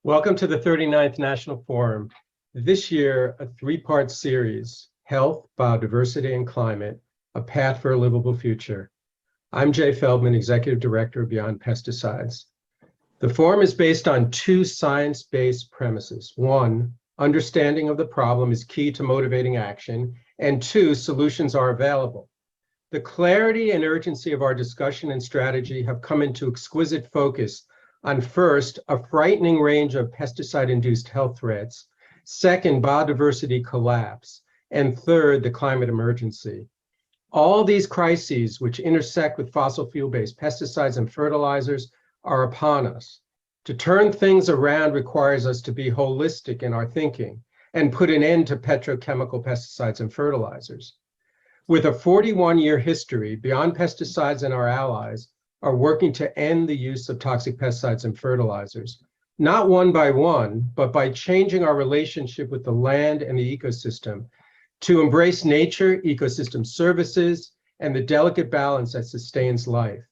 Welcome to the 39th National Forum. This year, a three-part series, Health, Biodiversity, and Climate, A Path for a Livable Future. I'm Jay Feldman, Executive Director of Beyond Pesticides. The forum is based on two science-based premises. One, understanding of the problem is key to motivating action, and two, solutions are available. The clarity and urgency of our discussion and strategy have come into exquisite focus on first, a frightening range of pesticide-induced health threats, second, biodiversity collapse, and third, the climate emergency. All these crises, which intersect with fossil fuel-based pesticides and fertilizers, are upon us. To turn things around requires us to be holistic in our thinking and put an end to petrochemical pesticides and fertilizers. With a 41-year history, Beyond Pesticides and our allies are working to end the use of toxic pesticides and fertilizers, not one by one, but by changing our relationship with the land and the ecosystem to embrace nature, ecosystem services, and the delicate balance that sustains life.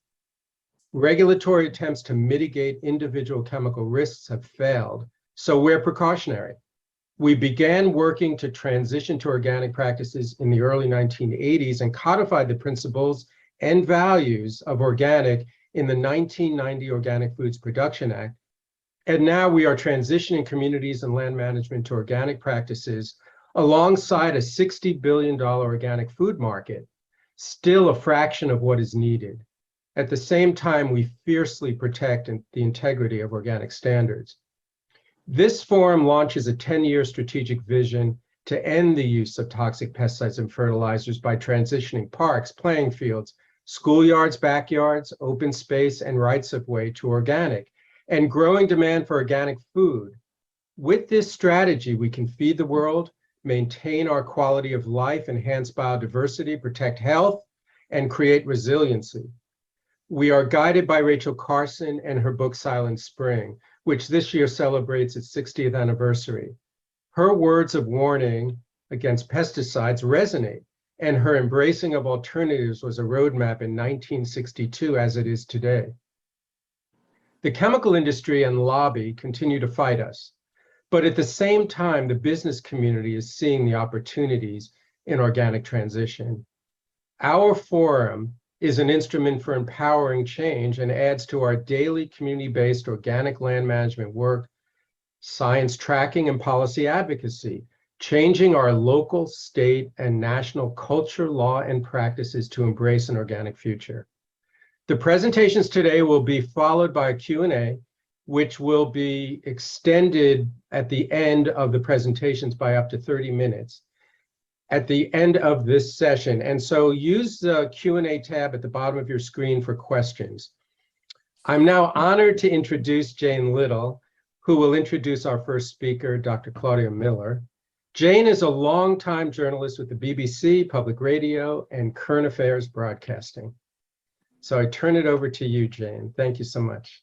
Regulatory attempts to mitigate individual chemical risks have failed, so we're precautionary. We began working to transition to organic practices in the early 1980s and codified the principles and values of organic in the 1990 Organic Foods Production Act. And now we are transitioning communities and land management to organic practices alongside a $60 billion organic food market, still a fraction of what is needed. At the same time, we fiercely protect the integrity of organic standards. This forum launches a 10-year strategic vision to end the use of toxic pesticides and fertilizers by transitioning parks, playing fields, schoolyards, backyards, open space, and rights of way to organic, and growing demand for organic food. With this strategy, we can feed the world, maintain our quality of life, enhance biodiversity, protect health, and create resiliency. We are guided by Rachel Carson and her book, Silent Spring, which this year celebrates its 60th anniversary. Her words of warning against pesticides resonate, and her embracing of alternatives was a roadmap in 1962 as it is today. The chemical industry and lobby continue to fight us, but at the same time, the business community is seeing the opportunities in organic transition. Our forum is an instrument for empowering change and adds to our daily community-based organic land management work, science tracking, and policy advocacy, changing our local, state, and national culture, law, and practices to embrace an organic future. The presentations today will be followed by a Q&A, which will be extended at the end of the presentations by up to 30 minutes at the end of this session. And so use the Q&A tab at the bottom of your screen for questions. I'm now honored to introduce Jane Little, who will introduce our first speaker, Dr. Claudia Miller. Jane is a longtime journalist with the BBC, Public Radio, and Current Affairs Broadcasting. So I turn it over to you, Jane. Thank you so much.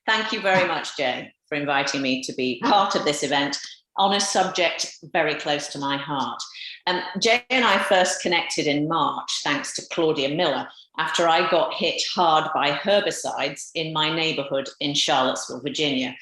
Thank you very much, Jay, for inviting me to be part of this event on a subject very close to my heart. Jay and I first connected in March, thanks to Claudia Miller, after I got hit hard by herbicides in my neighborhood in Charlottesville, Virginia.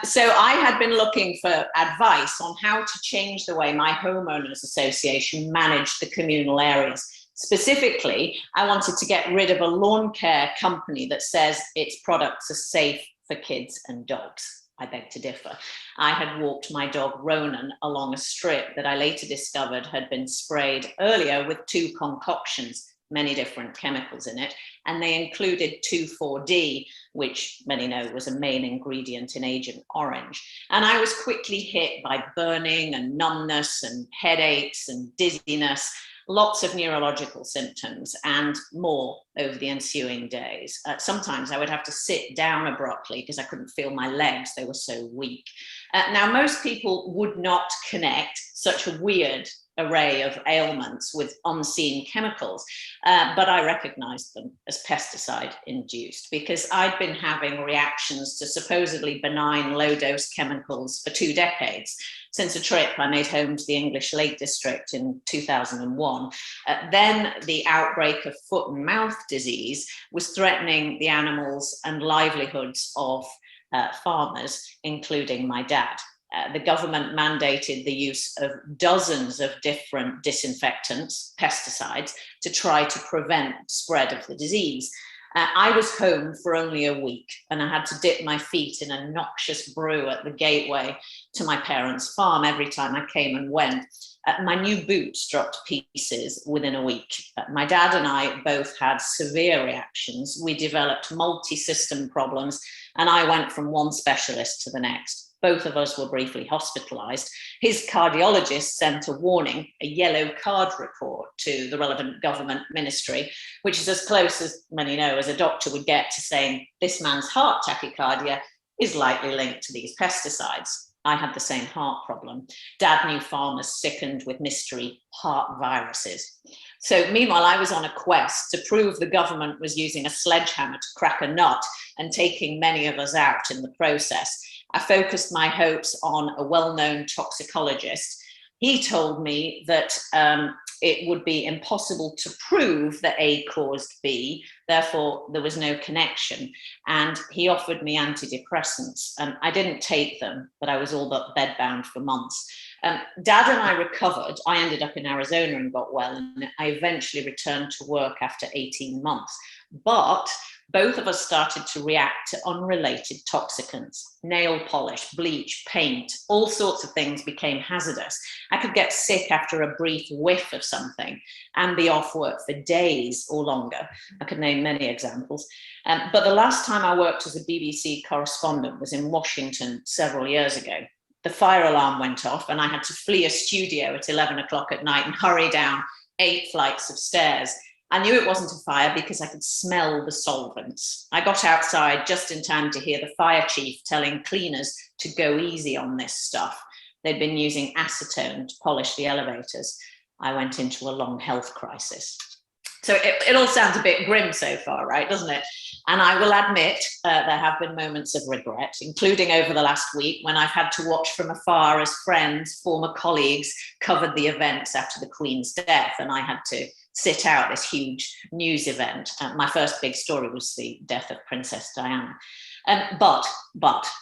So I had been looking for advice on how to change the way my homeowners association managed the communal areas. Specifically, I wanted to get rid of a lawn care company that says its products are safe for kids and dogs. I beg to differ. I had walked my dog Ronan along a strip that I later discovered had been sprayed earlier with two concoctions, many different chemicals in it, and they included 2,4-D, which many know was a main ingredient in Agent Orange. And I was quickly hit by burning and numbness and headaches and dizziness, lots of neurological symptoms and more over the ensuing days. Sometimes I would have to sit down abruptly because I couldn't feel my legs, they were so weak. Now, most people would not connect such a weird array of ailments with unseen chemicals, but I recognized them as pesticide induced because I'd been having reactions to supposedly benign low-dose chemicals for 2 decades, since a trip I made home to the English Lake District in 2001. Then the outbreak of foot and mouth disease was threatening the animals and livelihoods of farmers, including my dad. The government mandated the use of dozens of different disinfectants, pesticides, to try to prevent spread of the disease. I was home for only a week and I had to dip my feet in a noxious brew at the gateway to my parents' farm every time I came and went. My new boots dropped to pieces within a week. My dad and I both had severe reactions. We developed multi-system problems and I went from one specialist to the next. Both of us were briefly hospitalized. His cardiologist sent a warning, a yellow card report to the relevant government ministry, which is as close as many know as a doctor would get to saying this man's heart tachycardia is likely linked to these pesticides. I had the same heart problem. Dad knew farmers sickened with mystery heart viruses. So meanwhile, I was on a quest to prove the government was using a sledgehammer to crack a nut and taking many of us out in the process. I focused my hopes on a well-known toxicologist. He told me that it would be impossible to prove that A caused B, therefore there was no connection. And he offered me antidepressants. I didn't take them, but I was all but bedbound for months. Dad and I recovered. I ended up in Arizona and got well, and I eventually returned to work after 18 months. But both of us started to react to unrelated toxicants. Nail polish, bleach, paint, all sorts of things became hazardous. I could get sick after a brief whiff of something and be off work for days or longer. I could name many examples. But the last time I worked as a BBC correspondent was in Washington several years ago. The fire alarm went off and I had to flee a studio at 11 o'clock at night and hurry down 8 flights of stairs. I knew it wasn't a fire because I could smell the solvents. I got outside just in time to hear the fire chief telling cleaners to go easy on this stuff. They'd been using acetone to polish the elevators. I went into a long health crisis. So it all sounds a bit grim so far, right, doesn't it? And I will admit there have been moments of regret, including over the last week when I've had to watch from afar as friends, former colleagues covered the events after the Queen's death, and I had to sit out this huge news event. My first big story was the death of Princess Diana. But,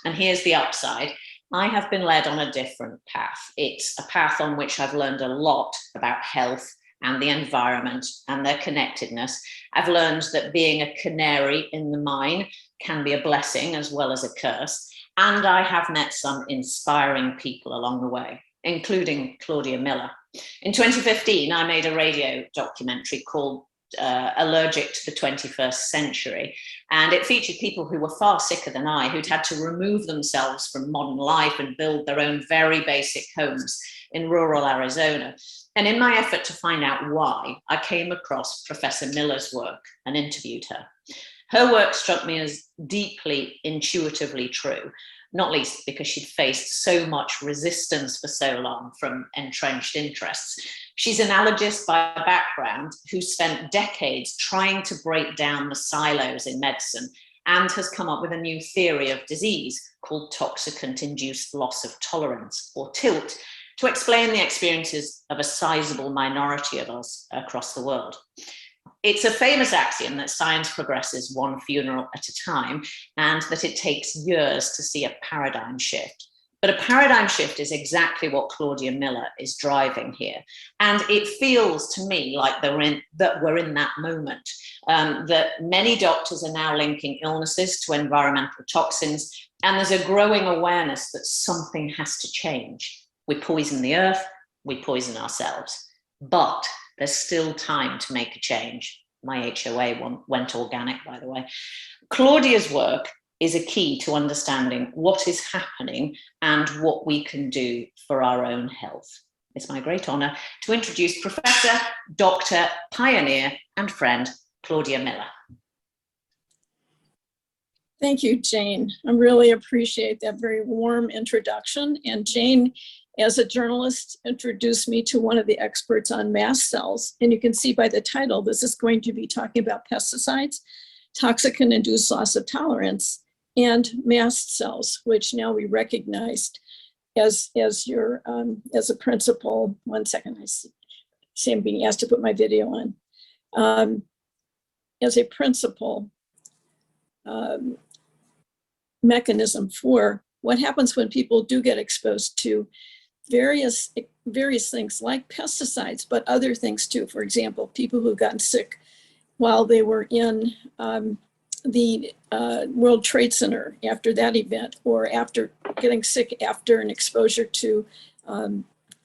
and here's the upside, I have been led on a different path. It's a path on which I've learned a lot about health and the environment and their connectedness. I've learned that being a canary in the mine can be a blessing as well as a curse. And I have met some inspiring people along the way, including Claudia Miller. In 2015, I made a radio documentary called Allergic to the 21st Century. And it featured people who were far sicker than I, who'd had to remove themselves from modern life and build their own very basic homes in rural Arizona. And in my effort to find out why, I came across Professor Miller's work and interviewed her. Her work struck me as deeply intuitively true, not least because she'd faced so much resistance for so long from entrenched interests. She's an allergist by background who spent decades trying to break down the silos in medicine and has come up with a new theory of disease called toxicant-induced loss of tolerance, or TILT, to explain the experiences of a sizable minority of us across the world. It's a famous axiom that science progresses one funeral at a time and that it takes years to see a paradigm shift. But a paradigm shift is exactly what Claudia Miller is driving here. And it feels to me like we're in that moment, that many doctors are now linking illnesses to environmental toxins, and there's a growing awareness that something has to change. We poison the earth, we poison ourselves, but there's still time to make a change. My HOA went organic, by the way. Claudia's work is a key to understanding what is happening and what we can do for our own health. It's my great honor to introduce Professor, Doctor, Pioneer, and friend, Claudia Miller. Thank you, Jane. I really appreciate that very warm introduction. And Jane as a journalist, introduced me to one of the experts on mast cells. And you can see by the title, this is going to be talking about pesticides, toxic and induced loss of tolerance, and mast cells, which now we recognized as a principle. 1 second, I see I'm being asked to put my video on. As a principle mechanism for what happens when people do get exposed to various things like pesticides, but other things too. For example, people who've gotten sick while they were in the World Trade Center after that event, or after getting sick after an exposure to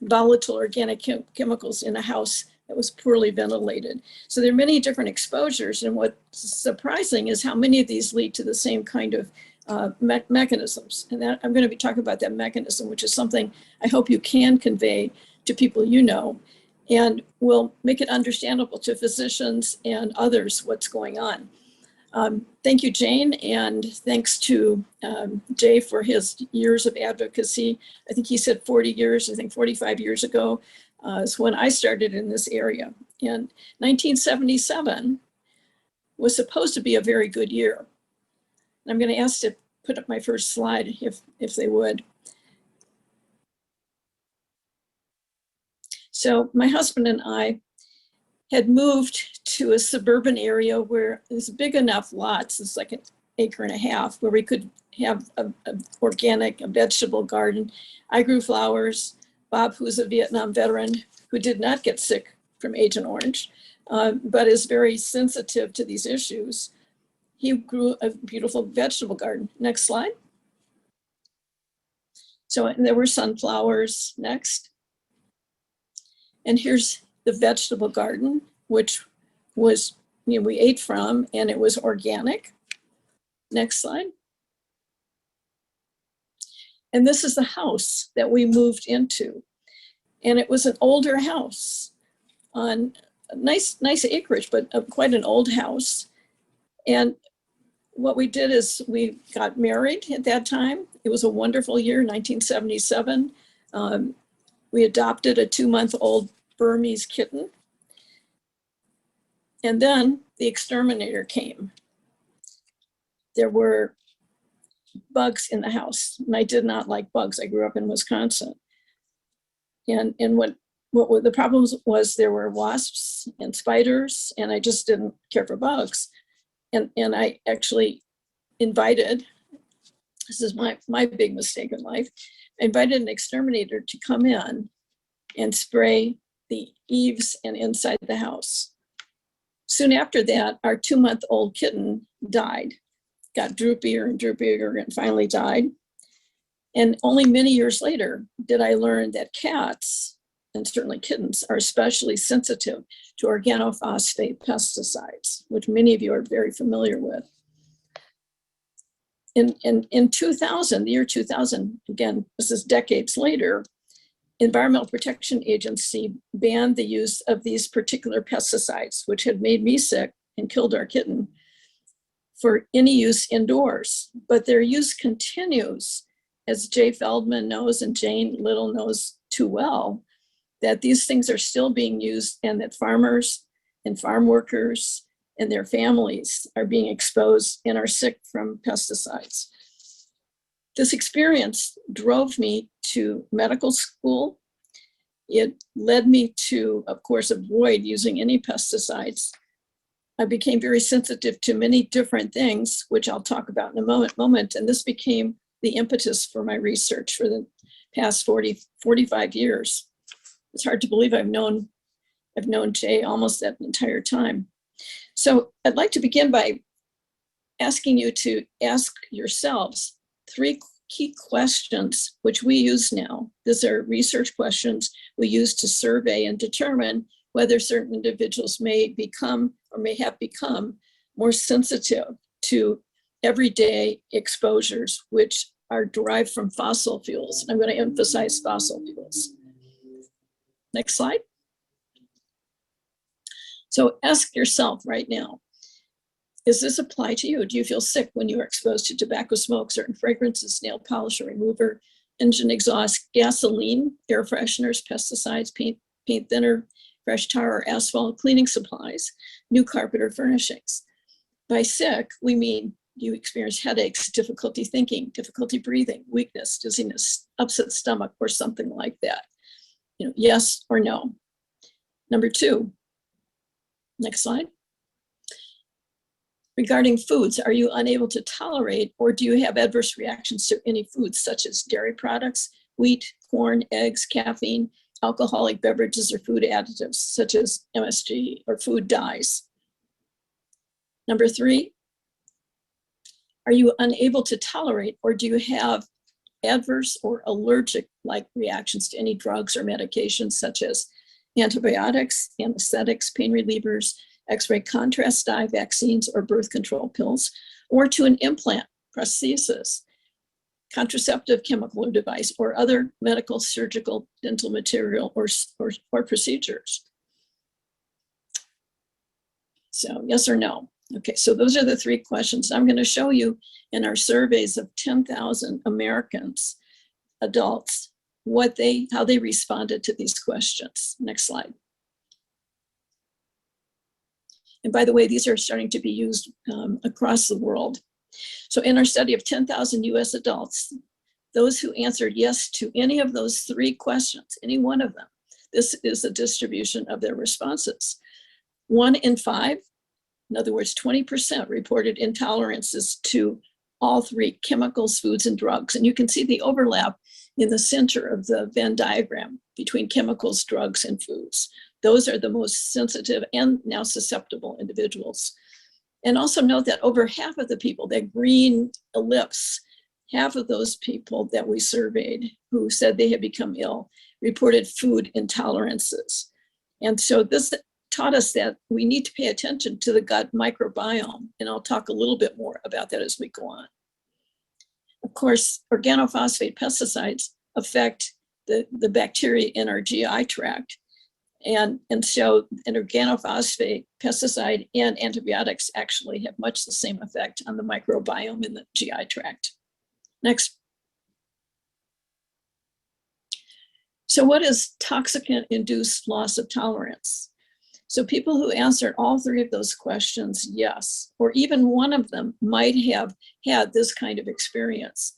volatile organic chemicals in a house that was poorly ventilated. So there are many different exposures, and what's surprising is how many of these lead to the same kind of mechanisms. And that, I'm going to be talking about that mechanism, which is something I hope you can convey to people you know, and will make it understandable to physicians and others what's going on. Thank you, Jane, and thanks to Jay for his years of advocacy. I think he said 40 years, I think 45 years ago is when I started in this area. And 1977 was supposed to be a very good year. I'm going to ask to put up my first slide if they would. So my husband and I had moved to a suburban area where there's big enough lots, it's like 1.5 acres, where we could have a organic, a vegetable garden. I grew flowers. Bob, who's a Vietnam veteran who did not get sick from Agent Orange, but is very sensitive to these issues, he grew a beautiful vegetable garden. Next slide. So and there were sunflowers next. And here's the vegetable garden, which was, we ate from, and it was organic. Next slide. And this is the house that we moved into. And it was an older house on nice acreage, but quite an old house. And what we did is we got married at that time. It was a wonderful year, 1977. We adopted a 2-month-old Burmese kitten. And then the exterminator came. There were bugs in the house, and I did not like bugs. I grew up in Wisconsin. And what the problems was, there were wasps and spiders, and I just didn't care for bugs. And I actually invited, this is my big mistake in life, I invited an exterminator to come in and spray the eaves and inside the house. Soon after that, our 2-month-old kitten died, got droopier and droopier, and finally died. And only many years later did I learn that cats, and certainly kittens, are especially sensitive to organophosphate pesticides, which many of you are very familiar with. In 2000, the year 2000, again, this is decades later, Environmental Protection Agency banned the use of these particular pesticides, which had made me sick and killed our kitten, for any use indoors. But their use continues, as Jay Feldman knows and Jane Little knows too well, that these things are still being used, and that farmers and farm workers and their families are being exposed and are sick from pesticides. This experience drove me to medical school. It led me to, of course, avoid using any pesticides. I became very sensitive to many different things, which I'll talk about in a moment. And this became the impetus for my research for the past 45 years. It's hard to believe I've known Jay almost that entire time. So I'd like to begin by asking you to ask yourselves 3 key questions, which we use now. These are research questions we use to survey and determine whether certain individuals may become or may have become more sensitive to everyday exposures, which are derived from fossil fuels. I'm going to emphasize fossil fuels. Next slide. So ask yourself right now, does this apply to you? Do you feel sick when you are exposed to tobacco smoke, certain fragrances, nail polish or remover, engine exhaust, gasoline, air fresheners, pesticides, paint thinner, fresh tar or asphalt, cleaning supplies, new carpet or furnishings. By sick, we mean you experience headaches, difficulty thinking, difficulty breathing, weakness, dizziness, upset stomach, or something like that. Yes or no. Number 2, next slide. Regarding foods, are you unable to tolerate or do you have adverse reactions to any foods such as dairy products, wheat, corn, eggs, caffeine, alcoholic beverages, or food additives such as MSG or food dyes? Number 3, are you unable to tolerate or do you have adverse or allergic-like reactions to any drugs or medications such as antibiotics, anesthetics, pain relievers, X-ray contrast dye, vaccines, or birth control pills, or to an implant, prosthesis, contraceptive chemical or device, or other medical, surgical, dental material, or procedures? So yes or no? Okay, so those are the 3 questions. I'm going to show you in our surveys of 10,000 Americans, adults, how they responded to these questions. Next slide. And by the way, these are starting to be used across the world. So in our study of 10,000 US adults, those who answered yes to any of those 3 questions, any one of them, this is the distribution of their responses. 1 in 5, in other words, 20% reported intolerances to all 3 chemicals, foods, and drugs. And you can see the overlap in the center of the Venn diagram between chemicals, drugs, and foods. Those are the most sensitive and now susceptible individuals. And also note that over half of the people, that green ellipse, half of those people that we surveyed who said they had become ill reported food intolerances. And so this taught us that we need to pay attention to the gut microbiome. And I'll talk a little bit more about that as we go on. Of course, organophosphate pesticides affect the bacteria in our GI tract. And so an organophosphate pesticide and antibiotics actually have much the same effect on the microbiome in the GI tract. Next. So what is toxicant-induced loss of tolerance? So people who answered all 3 of those questions, yes, or even one of them might have had this kind of experience.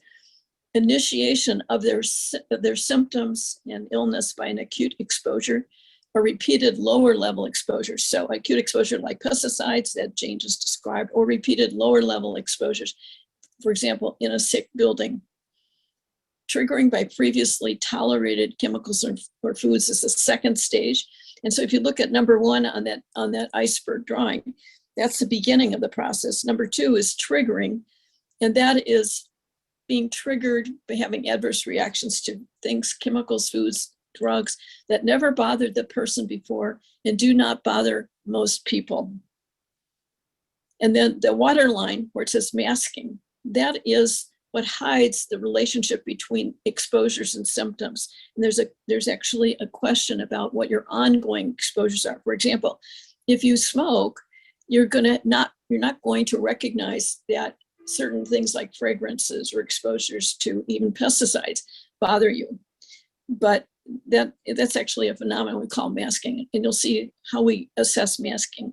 Initiation of their symptoms and illness by an acute exposure or repeated lower level exposures. So acute exposure like pesticides that Jane just described, or repeated lower level exposures, for example, in a sick building. Triggering by previously tolerated chemicals or foods is the 2nd stage. And so if you look at number 1 on that iceberg drawing, that's the beginning of the process. Number 2 is triggering, and that is being triggered by having adverse reactions to things, chemicals, foods, drugs that never bothered the person before and do not bother most people. And then the waterline where it says masking, that is what hides the relationship between exposures and symptoms. And there's actually a question about what your ongoing exposures are. For example, if you smoke, you're not going to recognize that certain things like fragrances or exposures to even pesticides bother you. But that's actually a phenomenon we call masking. And you'll see how we assess masking.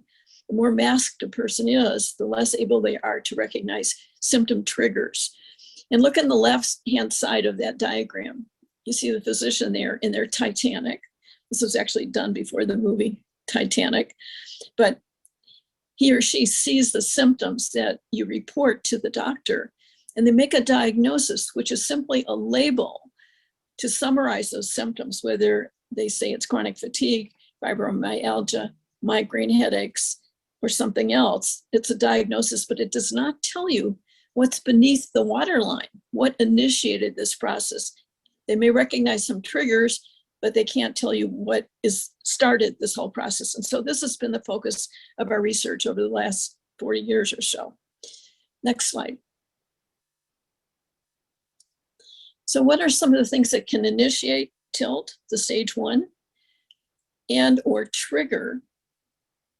The more masked a person is, the less able they are to recognize symptom triggers. And look on the left-hand side of that diagram. You see the physician there in their Titanic. This was actually done before the movie Titanic. But he or she sees the symptoms that you report to the doctor, and they make a diagnosis, which is simply a label to summarize those symptoms, whether they say it's chronic fatigue, fibromyalgia, migraine headaches, or something else. It's a diagnosis, but it does not tell you what's beneath the waterline, what initiated this process. They may recognize some triggers, but they can't tell you what started this whole process. And so this has been the focus of our research over the last 40 years or so. Next slide. So what are some of the things that can initiate tilt, the stage 1, and or trigger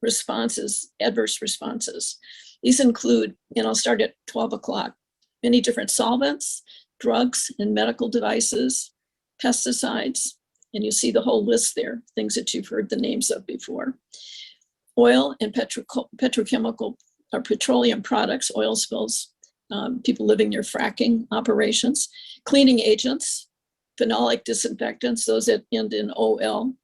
responses, adverse responses? These include, and I'll start at 12 o'clock, many different solvents, drugs and medical devices, pesticides, and you see the whole list there, things that you've heard the names of before. Oil and petrochemical or petroleum products, oil spills, people living near fracking operations, cleaning agents, phenolic disinfectants, those that end in OL,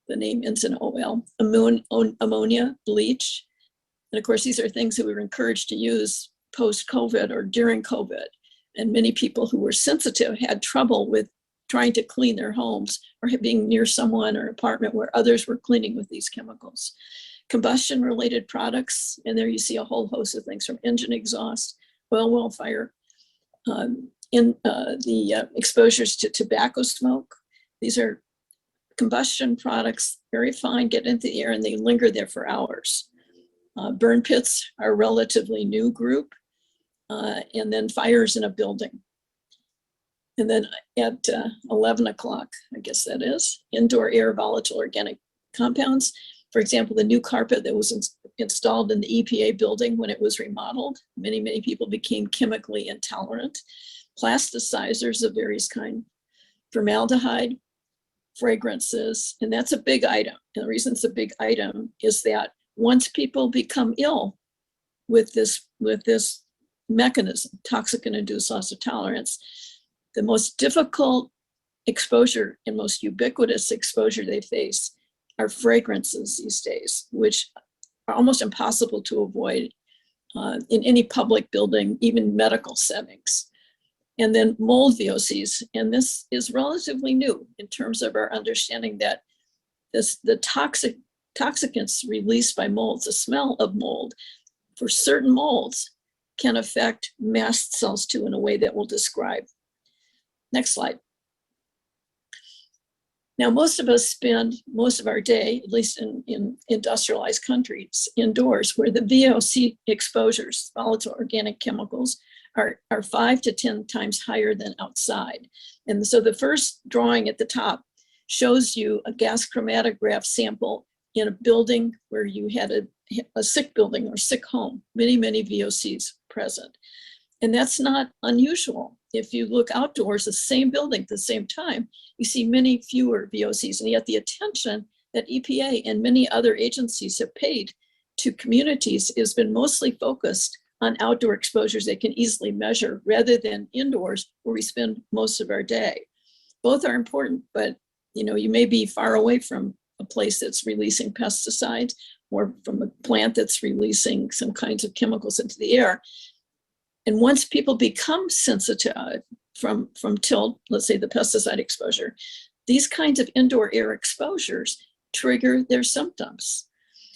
the name ends in OL, ammonia, bleach. And of course, these are things that we were encouraged to use post-COVID or during COVID. And many people who were sensitive had trouble with trying to clean their homes or being near someone or an apartment where others were cleaning with these chemicals. Combustion related products, and there you see a whole host of things from engine exhaust, oil well fire, exposures to tobacco smoke. These are combustion products, very fine, get into the air and they linger there for hours. Burn pits are a relatively new group, and then fires in a building. And then at 11 o'clock, I guess that is, indoor air volatile organic compounds. For example, the new carpet that was installed in the EPA building when it was remodeled, many people became chemically intolerant. Plasticizers of various kinds, formaldehyde, fragrances, and that's a big item. And the reason it's a big item is that once people become ill with this mechanism, toxicant-induced loss of tolerance, the most difficult exposure and most ubiquitous exposure they face are fragrances these days, which are almost impossible to avoid in any public building, even medical settings. And then mold VOCs, and this is relatively new in terms of our understanding that the toxicants released by molds, the smell of mold for certain molds can affect mast cells too in a way that we'll describe. Next slide. Now, most of us spend most of our day, at least in industrialized countries, indoors, where the VOC exposures, volatile organic chemicals, are 5 to 10 times higher than outside. And so the first drawing at the top shows you a gas chromatograph sample in a building where you had a sick building or sick home, many VOCs present. And that's not unusual. If you look outdoors, the same building at the same time, you see many fewer VOCs, and yet the attention that EPA and many other agencies have paid to communities has been mostly focused on outdoor exposures they can easily measure rather than indoors where we spend most of our day. Both are important, but you may be far away from a place that's releasing pesticides or from a plant that's releasing some kinds of chemicals into the air. And once people become sensitive from tilt, let's say the pesticide exposure, these kinds of indoor air exposures trigger their symptoms.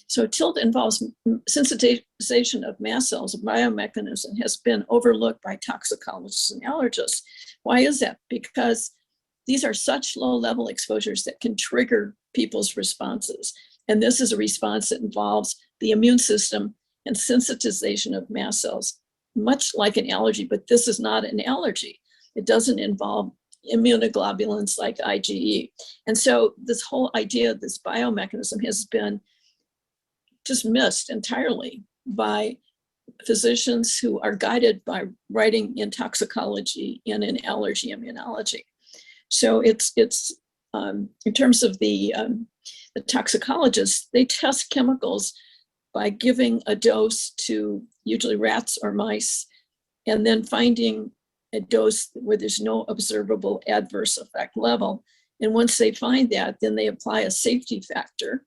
So tilt involves sensitization of mast cells, a biomechanism has been overlooked by toxicologists and allergists. Why is that? Because these are such low-level exposures that can trigger people's responses. And this is a response that involves the immune system and sensitization of mast cells, much like an allergy, but this is not an allergy. It doesn't involve immunoglobulins like IgE. And so this whole idea of this biomechanism has been just missed entirely by physicians who are guided by writing in toxicology and in allergy immunology. So it's in terms of the toxicologists, they test chemicals by giving a dose to usually rats or mice, and then finding a dose where there's no observable adverse effect level. And once they find that, then they apply a safety factor.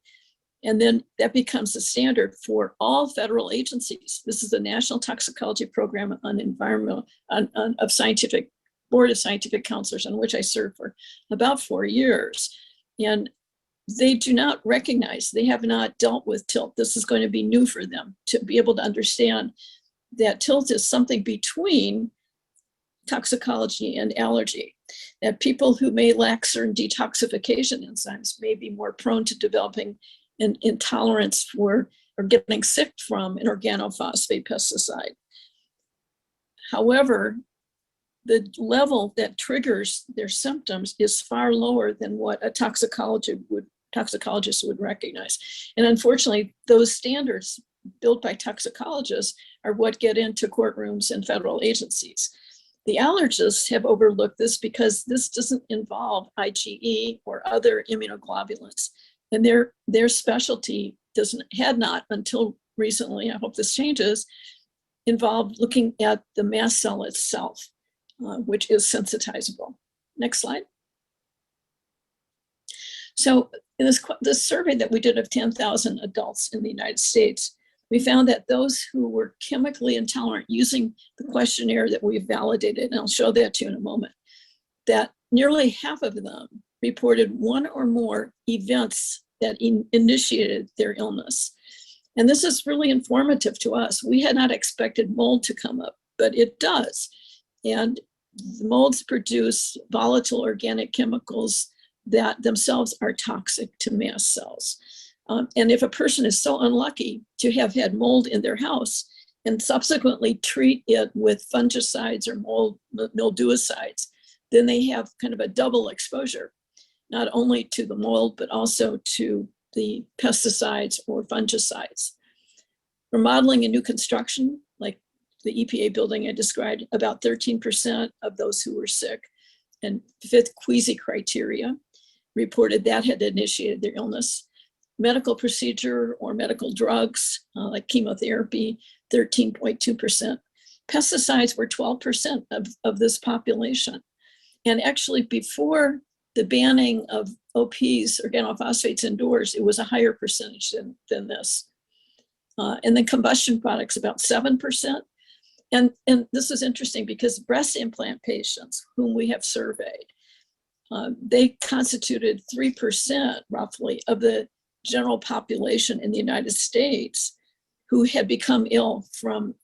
And then that becomes the standard for all federal agencies. This is the National Toxicology Program on Environmental of Scientific Board of Scientific Counselors, on which I served for about 4 years. And they do not recognize, they have not dealt with tilt. This is going to be new for them to be able to understand that tilt is something between toxicology and allergy. That people who may lack certain detoxification enzymes may be more prone to developing an intolerance for or getting sick from an organophosphate pesticide. However, the level that triggers their symptoms is far lower than what a toxicologist would recognize. And unfortunately, those standards built by toxicologists are what get into courtrooms and federal agencies. The allergists have overlooked this because this doesn't involve IgE or other immunoglobulins. And their specialty had not until recently, I hope this changes, involved looking at the mast cell itself, which is sensitizable. Next slide. So in this survey that we did of 10,000 adults in the United States, we found that those who were chemically intolerant, using the questionnaire that we validated, and I'll show that to you in a moment, that nearly half of them reported one or more events that initiated their illness. And this is really informative to us. We had not expected mold to come up, but it does. And the molds produce volatile organic chemicals that themselves are toxic to mast cells. And if a person is so unlucky to have had mold in their house and subsequently treat it with fungicides or mildewicides, then they have kind of a double exposure, not only to the mold, but also to the pesticides or fungicides. Remodeling and new construction, like the EPA building I described, about 13% of those who were sick, and fifth queasy criteria reported that had initiated their illness. Medical procedure or medical drugs like chemotherapy, 13.2%. Pesticides were 12% of this population. And actually before the banning of OPs, organophosphates indoors, it was a higher percentage than this. And then combustion products, about 7%. And this is interesting because breast implant patients whom we have surveyed, they constituted 3% roughly of the general population in the United States who had become ill from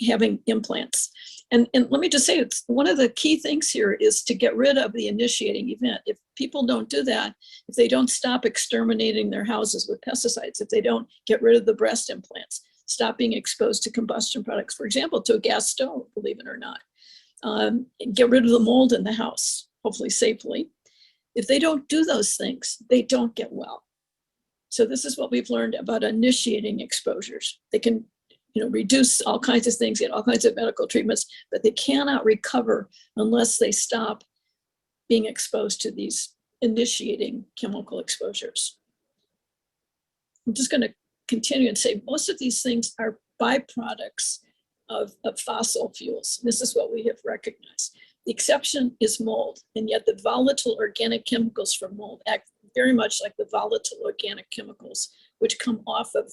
having implants. And let me just say, it's one of the key things here is to get rid of the initiating event. If people don't do that, if they don't stop exterminating their houses with pesticides, if they don't get rid of the breast implants, stop being exposed to combustion products, for example, to a gas stove, believe it or not, get rid of the mold in the house, hopefully safely. If they don't do those things, they don't get well. So this is what we've learned about initiating exposures. They can reduce all kinds of things, get all kinds of medical treatments, but they cannot recover unless they stop being exposed to these initiating chemical exposures. I'm just going to continue and say most of these things are byproducts of fossil fuels. This is what we have recognized. The exception is mold, and yet the volatile organic chemicals from mold act very much like the volatile organic chemicals which come off of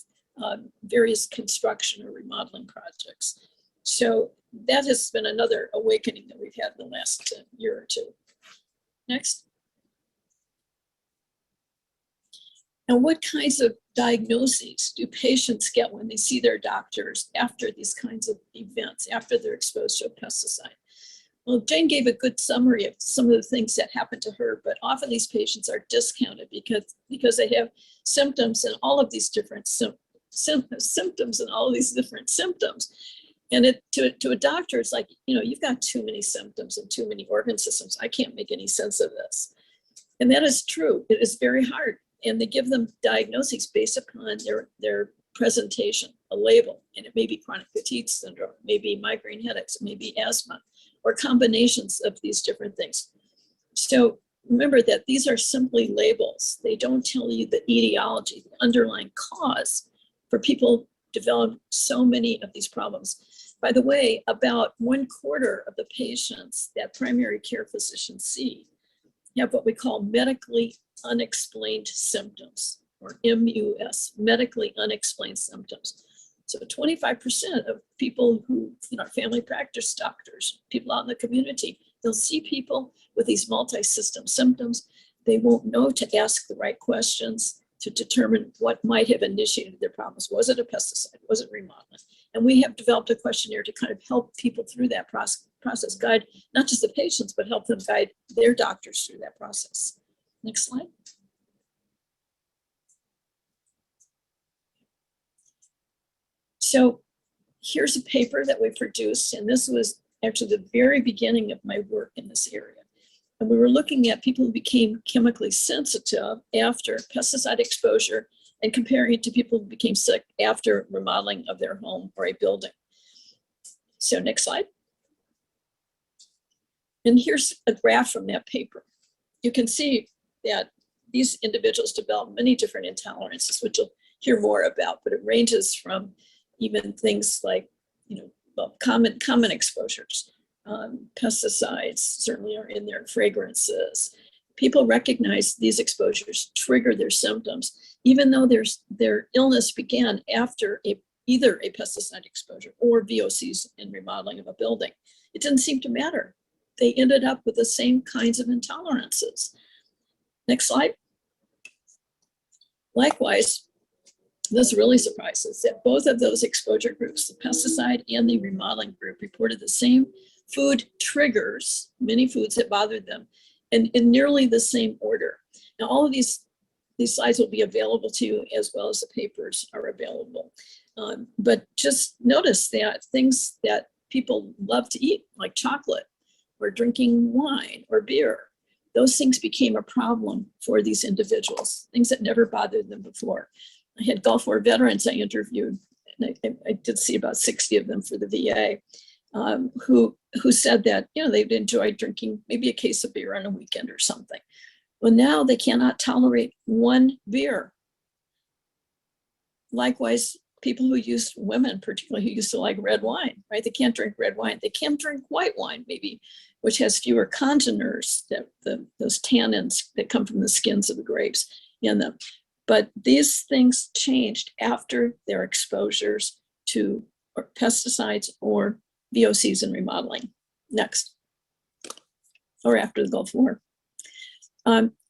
various construction or remodeling projects. So that has been another awakening that we've had in the last year or two. Next. And what kinds of diagnoses do patients get when they see their doctors after these kinds of events, after they're exposed to a pesticide? Well, Jane gave a good summary of some of the things that happened to her, but often these patients are discounted because they have symptoms and all of these different symptoms and all of these different symptoms. And to a doctor, it's like, you've got too many symptoms and too many organ systems. I can't make any sense of this. And that is true. It is very hard. And they give them diagnoses based upon their presentation, a label. And it may be chronic fatigue syndrome, maybe migraine headaches, maybe asthma, or combinations of these different things. So remember that these are simply labels. They don't tell you the etiology, the underlying cause for people develop so many of these problems. By the way, about 1/4 of the patients that primary care physicians see have what we call medically unexplained symptoms, or MUS, medically unexplained symptoms. So 25% of people who, family practice doctors, people out in the community, they'll see people with these multi-system symptoms. They won't know to ask the right questions to determine what might have initiated their problems. Was it a pesticide? Was it remodeling? And we have developed a questionnaire to kind of help people through that process, guide not just the patients, but help them guide their doctors through that process. Next slide. So here's a paper that we produced, and this was actually the very beginning of my work in this area. And we were looking at people who became chemically sensitive after pesticide exposure and comparing it to people who became sick after remodeling of their home or a building. So next slide. And here's a graph from that paper. You can see that these individuals develop many different intolerances, which you'll hear more about, but it ranges from even things like, well, common exposures. Pesticides certainly are in there, fragrances. People recognize these exposures trigger their symptoms, even though their illness began after either a pesticide exposure or VOCs in remodeling of a building. It didn't seem to matter. They ended up with the same kinds of intolerances. Next slide. Likewise, this really surprises that both of those exposure groups, the pesticide and the remodeling group, reported the same food triggers, many foods that bothered them, and in nearly the same order. Now, all of these slides will be available to you as well as the papers are available. But just notice that things that people love to eat, like chocolate or drinking wine or beer, those things became a problem for these individuals, things that never bothered them before. I had Gulf War veterans I interviewed, and I did see about 60 of them for the VA, who said that, they'd enjoy drinking maybe a case of beer on a weekend or something. Well, now they cannot tolerate one beer. Likewise, women particularly, who used to like red wine, right? They can't drink red wine. They can drink white wine, maybe, which has fewer congeners, those tannins that come from the skins of the grapes in them. But these things changed after their exposures to pesticides or VOCs in remodeling. Next. Or after the Gulf War.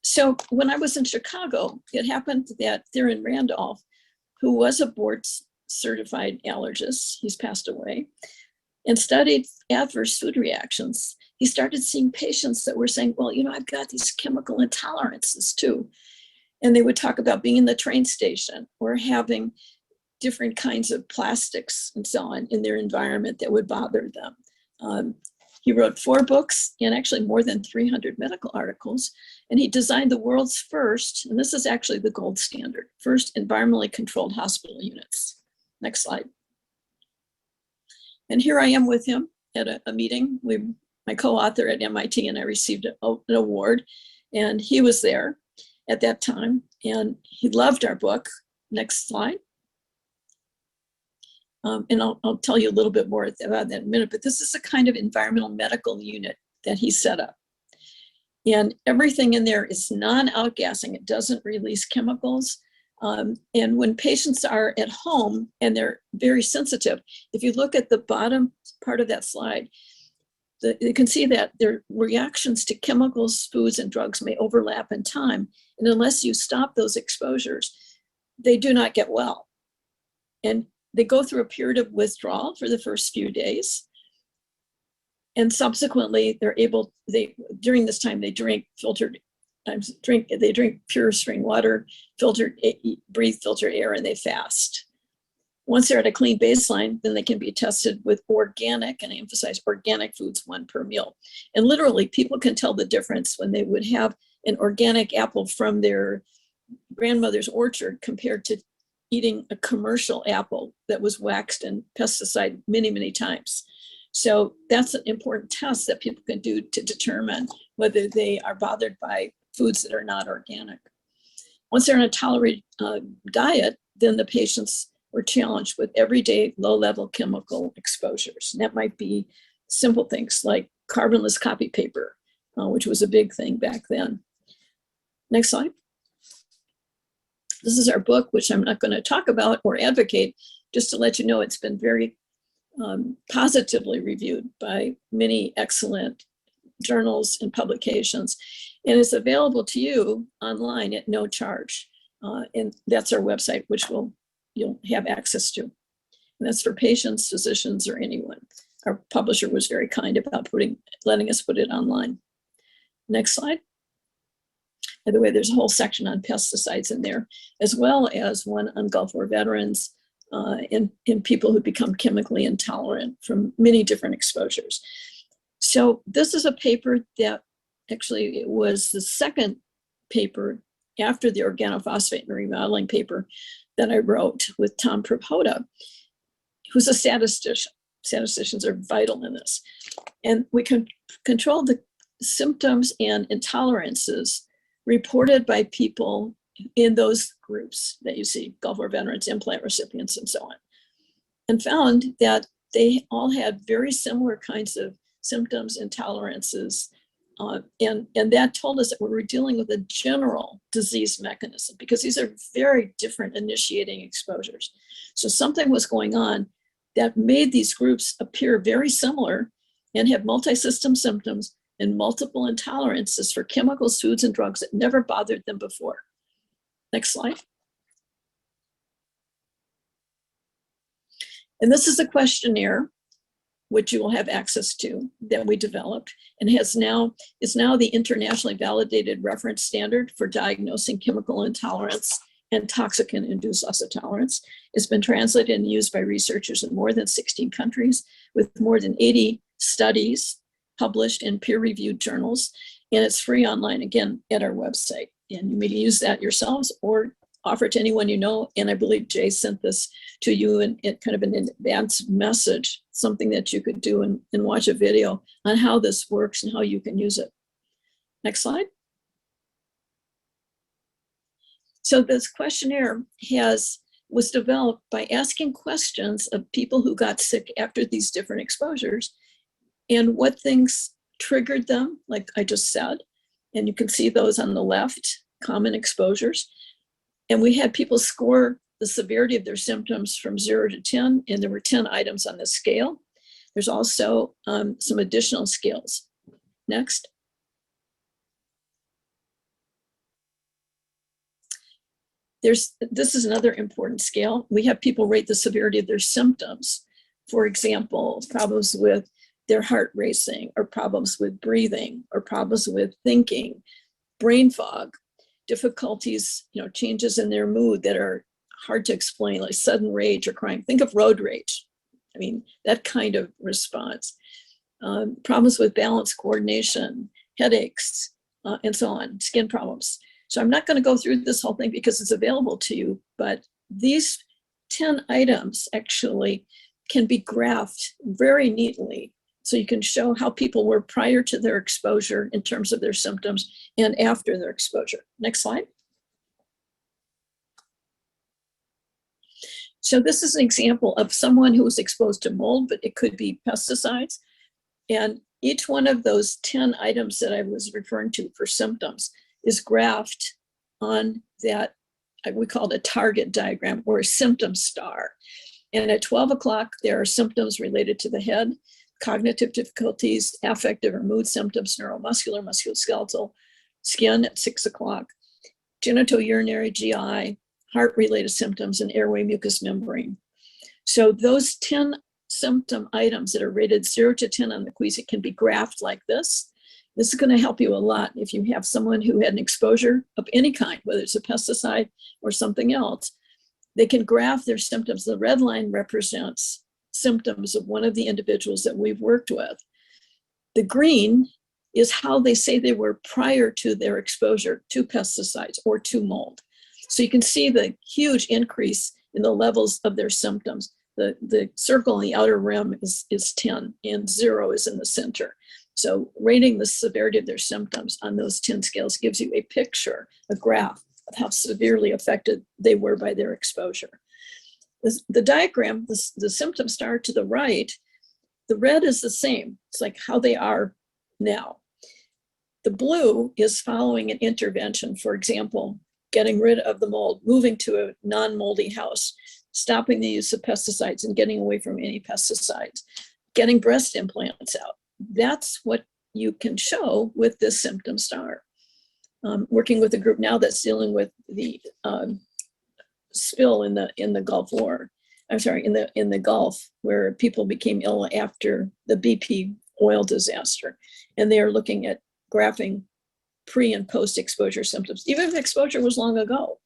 So when I was in Chicago, it happened that Theron Randolph, who was a board certified allergist, he's passed away, and studied adverse food reactions. He started seeing patients that were saying, well, I've got these chemical intolerances too. And they would talk about being in the train station or having different kinds of plastics and so on in their environment that would bother them. He wrote 4 books and actually more than 300 medical articles. And he designed the world's first, and this is actually the gold standard, first environmentally controlled hospital units. Next slide. And here I am with him at a meeting. My co-author at MIT and I received an award, and he was there at that time, and he loved our book. Next slide. And I'll tell you a little bit more about that in a minute, but this is a kind of environmental medical unit that he set up. And everything in there is non-outgassing. It doesn't release chemicals. And when patients are at home and they're very sensitive, if you look at the bottom part of that slide, you can see that their reactions to chemicals, foods, and drugs may overlap in time. And unless you stop those exposures, they do not get well. And they go through a period of withdrawal for the first few days. And subsequently, during this time, they drink pure spring water, breathe filtered air, and they fast. Once they're at a clean baseline, then they can be tested with organic, and I emphasize organic foods, 1 per meal. And literally, people can tell the difference when they would have an organic apple from their grandmother's orchard compared to eating a commercial apple that was waxed and pesticide many, many times. So that's an important test that people can do to determine whether they are bothered by foods that are not organic. Once they're on a tolerated diet, then the patients were challenged with everyday low-level chemical exposures. And that might be simple things like carbonless copy paper, which was a big thing back then. Next slide. This is our book, which I'm not going to talk about or advocate, just to let you know it's been very positively reviewed by many excellent journals and publications. And it's available to you online at no charge. And that's our website, which you'll have access to. And that's for patients, physicians, or anyone. Our publisher was very kind about letting us put it online. Next slide. By the way, there's a whole section on pesticides in there, as well as one on Gulf War veterans and people who become chemically intolerant from many different exposures. So this is a paper that actually it was the second paper after the organophosphate and remodeling paper that I wrote with Tom Prabhoda, who's a statistician. Statisticians are vital in this. And we controlled the symptoms and intolerances reported by people in those groups that you see, Gulf War veterans, implant recipients, and so on, and found that they all had very similar kinds of symptoms, intolerances, and that told us that we were dealing with a general disease mechanism, because these are very different initiating exposures. So something was going on that made these groups appear very similar and have multi-system symptoms and multiple intolerances for chemicals, foods, and drugs that never bothered them before. Next slide. And this is a questionnaire which you will have access to, that we developed, and is now the internationally validated reference standard for diagnosing chemical intolerance and toxicant-induced loss of tolerance. It's been translated and used by researchers in more than 16 countries, with more than 80 studies published in peer-reviewed journals, and it's free online, again, at our website. And you may use that yourselves or offer it to anyone you know. And I believe Jay sent this to you in kind of an advanced message, something that you could do and watch a video on how this works and how you can use it. Next slide. So this questionnaire was developed by asking questions of people who got sick after these different exposures and what things triggered them, like I just said. And you can see those on the left, common exposures. And we had people score the severity of their symptoms from 0 to 10, and there were 10 items on the scale. There's also some additional scales. Next. This is another important scale. We have people rate the severity of their symptoms. For example, problems with their heart racing, or problems with breathing, or problems with thinking, brain fog, difficulties, changes in their mood that are hard to explain, like sudden rage or crying. Think of road rage. I mean, that kind of response. Problems with balance, coordination, headaches, and so on, skin problems. So I'm not going to go through this whole thing because it's available to you, but these 10 items actually can be graphed very neatly. So you can show how people were prior to their exposure in terms of their symptoms and after their exposure. Next slide. So this is an example of someone who was exposed to mold, but it could be pesticides. And each one of those 10 items that I was referring to for symptoms is graphed on that, we call it a target diagram or a symptom star. And at 12 o'clock, there are symptoms related to the head, cognitive difficulties, affective or mood symptoms, neuromuscular, musculoskeletal, skin at 6 o'clock, genitourinary, GI, heart-related symptoms, and airway mucous membrane. So those 10 symptom items that are rated 0 to 10 on the Queasy can be graphed like this. This is going to help you a lot if you have someone who had an exposure of any kind, whether it's a pesticide or something else. They can graph their symptoms. The red line represents symptoms of one of the individuals that we've worked with. The green is how they say they were prior to their exposure to pesticides or to mold. So you can see the huge increase in the levels of their symptoms. The circle in the outer rim is 10 and 0 is in the center. So rating the severity of their symptoms on those 10 scales gives you a picture, a graph of how severely affected they were by their exposure. The diagram, the symptom star to the right, the red is the same. It's like how they are now. The blue is following an intervention, for example, getting rid of the mold, moving to a non-moldy house, stopping the use of pesticides and getting away from any pesticides, getting breast implants out. That's what you can show with this symptom star. Working with a group now that's dealing with the spill in the Gulf War. I'm sorry, in the Gulf, where people became ill after the BP oil disaster, and they are looking at graphing pre and post exposure symptoms. Even if exposure was long ago,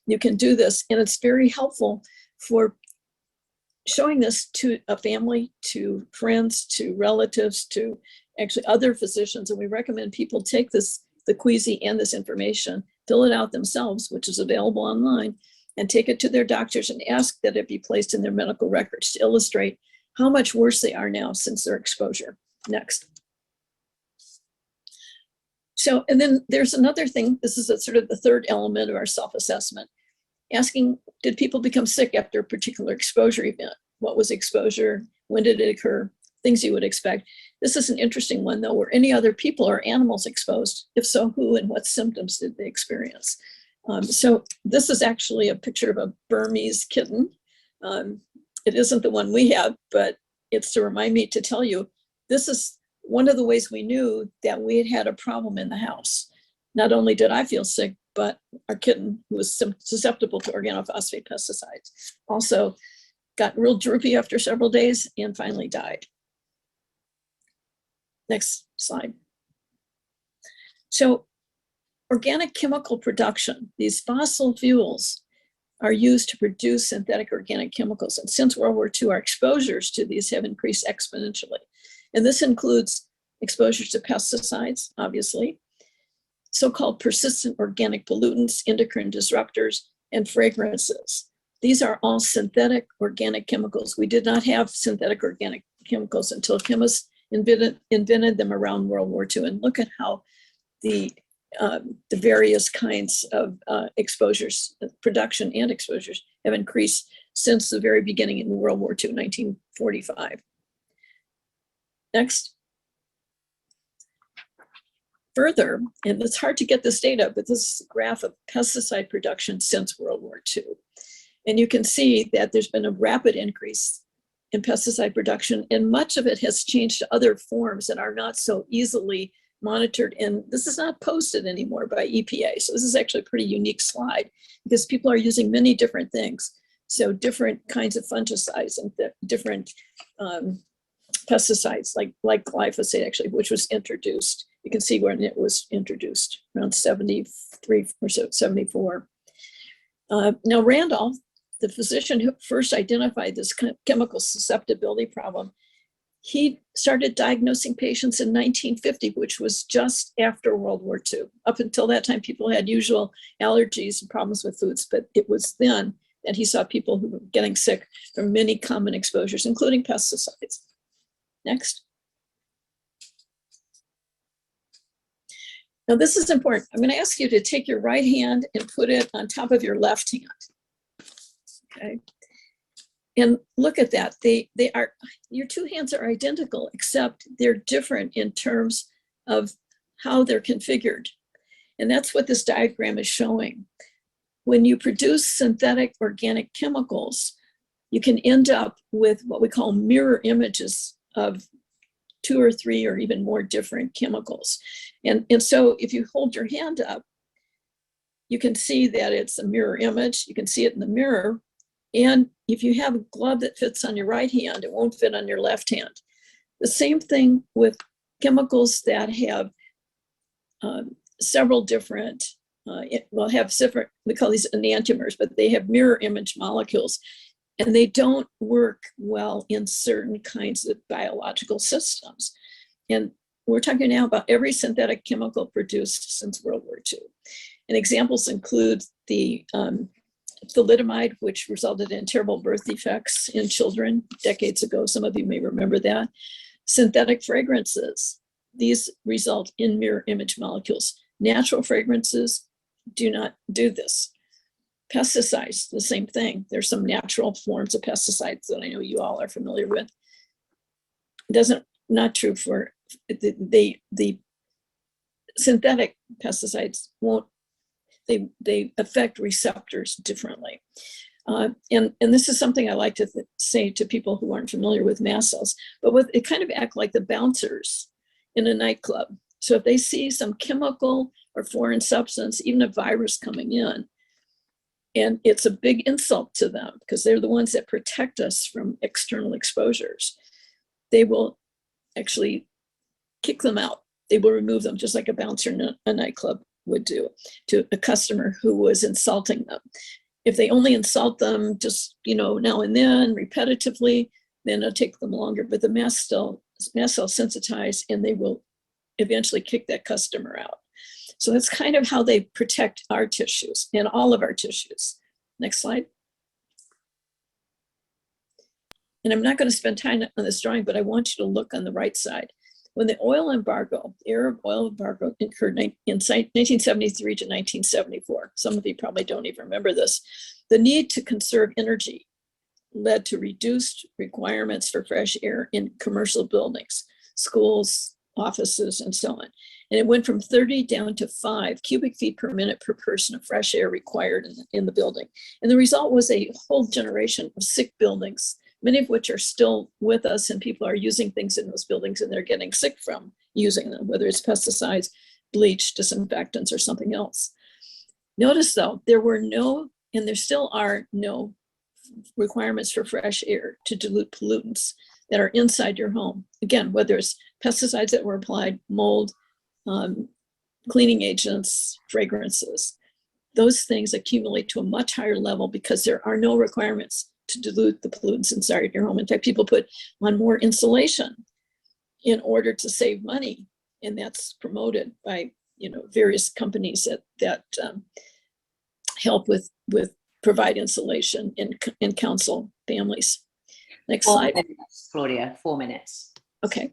you can do this, and it's very helpful for showing this to a family, to friends, to relatives, to actually other physicians. And we recommend people take this, the Queasy and this information, fill it out themselves, which is available online, and take it to their doctors and ask that it be placed in their medical records to illustrate how much worse they are now since their exposure. Next. So, and then there's another thing, this is a sort of the third element of our self-assessment, asking, did people become sick after a particular exposure event? What was exposure? When did it occur? Things you would expect. This is an interesting one though. Were any other people or animals exposed? If so, who and what symptoms did they experience? So this is actually a picture of a Burmese kitten. It isn't the one we have, but it's to remind me to tell you, this is one of the ways we knew that we had had a problem in the house. Not only did I feel sick, but our kitten, who was susceptible to organophosphate pesticides, also got real droopy after several days and finally died. Next slide. So organic chemical production, these fossil fuels are used to produce synthetic organic chemicals. And since World War II, our exposures to these have increased exponentially. And this includes exposures to pesticides, obviously, so-called persistent organic pollutants, endocrine disruptors, and fragrances. These are all synthetic organic chemicals. We did not have synthetic organic chemicals until chemists invented them around World War II. And look at how the various kinds of exposures, production and exposures have increased since the very beginning in World War II, 1945. Next. Further, and it's hard to get this data, but this is a graph of pesticide production since World War II. And you can see that there's been a rapid increase in pesticide production, and much of it has changed to other forms that are not so easily monitored. And this is not posted anymore by EPA. So this is actually a pretty unique slide because people are using many different things. So different kinds of fungicides and different pesticides like glyphosate, actually, which was introduced. You can see when it was introduced around 73 or so, 74. Now, Randolph, the physician who first identified this chemical susceptibility problem, he started diagnosing patients in 1950, which was just after World War II. Up until that time, people had usual allergies and problems with foods, but it was then that he saw people who were getting sick from many common exposures, including pesticides. Next. Now, this is important. I'm going to ask you to take your right hand and put it on top of your left hand. Okay. And look at that. They are, your two hands are identical, except they're different in terms of how they're configured. And that's what this diagram is showing. When you produce synthetic organic chemicals, you can end up with what we call mirror images of 2 or 3 or even more different chemicals. And so if you hold your hand up, you can see that it's a mirror image. You can see it in the mirror. And if you have a glove that fits on your right hand, it won't fit on your left hand. The same thing with chemicals that have several different, we call these enantiomers, but they have mirror image molecules. And they don't work well in certain kinds of biological systems. And we're talking now about every synthetic chemical produced since World War II. And examples include the thalidomide, which resulted in terrible birth defects in children decades ago. Some of you may remember that. Synthetic fragrances, these result in mirror image molecules. Natural fragrances do not do this. Pesticides, the same thing. There's some natural forms of pesticides that I know you all are familiar with. Not true for the synthetic pesticides won't, they affect receptors differently. And this is something I like to say to people who aren't familiar with mast cells, but it kind of act like the bouncers in a nightclub. So if they see some chemical or foreign substance, even a virus coming in, and it's a big insult to them because they're the ones that protect us from external exposures, they will actually kick them out. They will remove them, just like a bouncer in a nightclub would do to a customer who was insulting them. If they only insult them just, now and then repetitively, then it'll take them longer, but the mast cell sensitized and they will eventually kick that customer out. So that's kind of how they protect our tissues and all of our tissues. Next slide. And I'm not going to spend time on this drawing, but I want you to look on the right side. When the oil embargo, the Arab oil embargo occurred in 1973 to 1974, some of you probably don't even remember this, the need to conserve energy led to reduced requirements for fresh air in commercial buildings, schools, offices, and so on. And it went from 30 down to 5 cubic feet per minute per person of fresh air required in the building. And the result was a whole generation of sick buildings, many of which are still with us, and people are using things in those buildings and they're getting sick from using them, whether it's pesticides, bleach, disinfectants, or something else. Notice though, there were no, and there still are no requirements for fresh air to dilute pollutants that are inside your home. Again, whether it's pesticides that were applied, mold, cleaning agents, fragrances, those things accumulate to a much higher level because there are no requirements to dilute the pollutants inside your home. In fact, people put on more insulation in order to save money, and that's promoted by various companies that help with provide insulation and counsel families. Next slide. 4 minutes, Claudia, 4 minutes. Okay.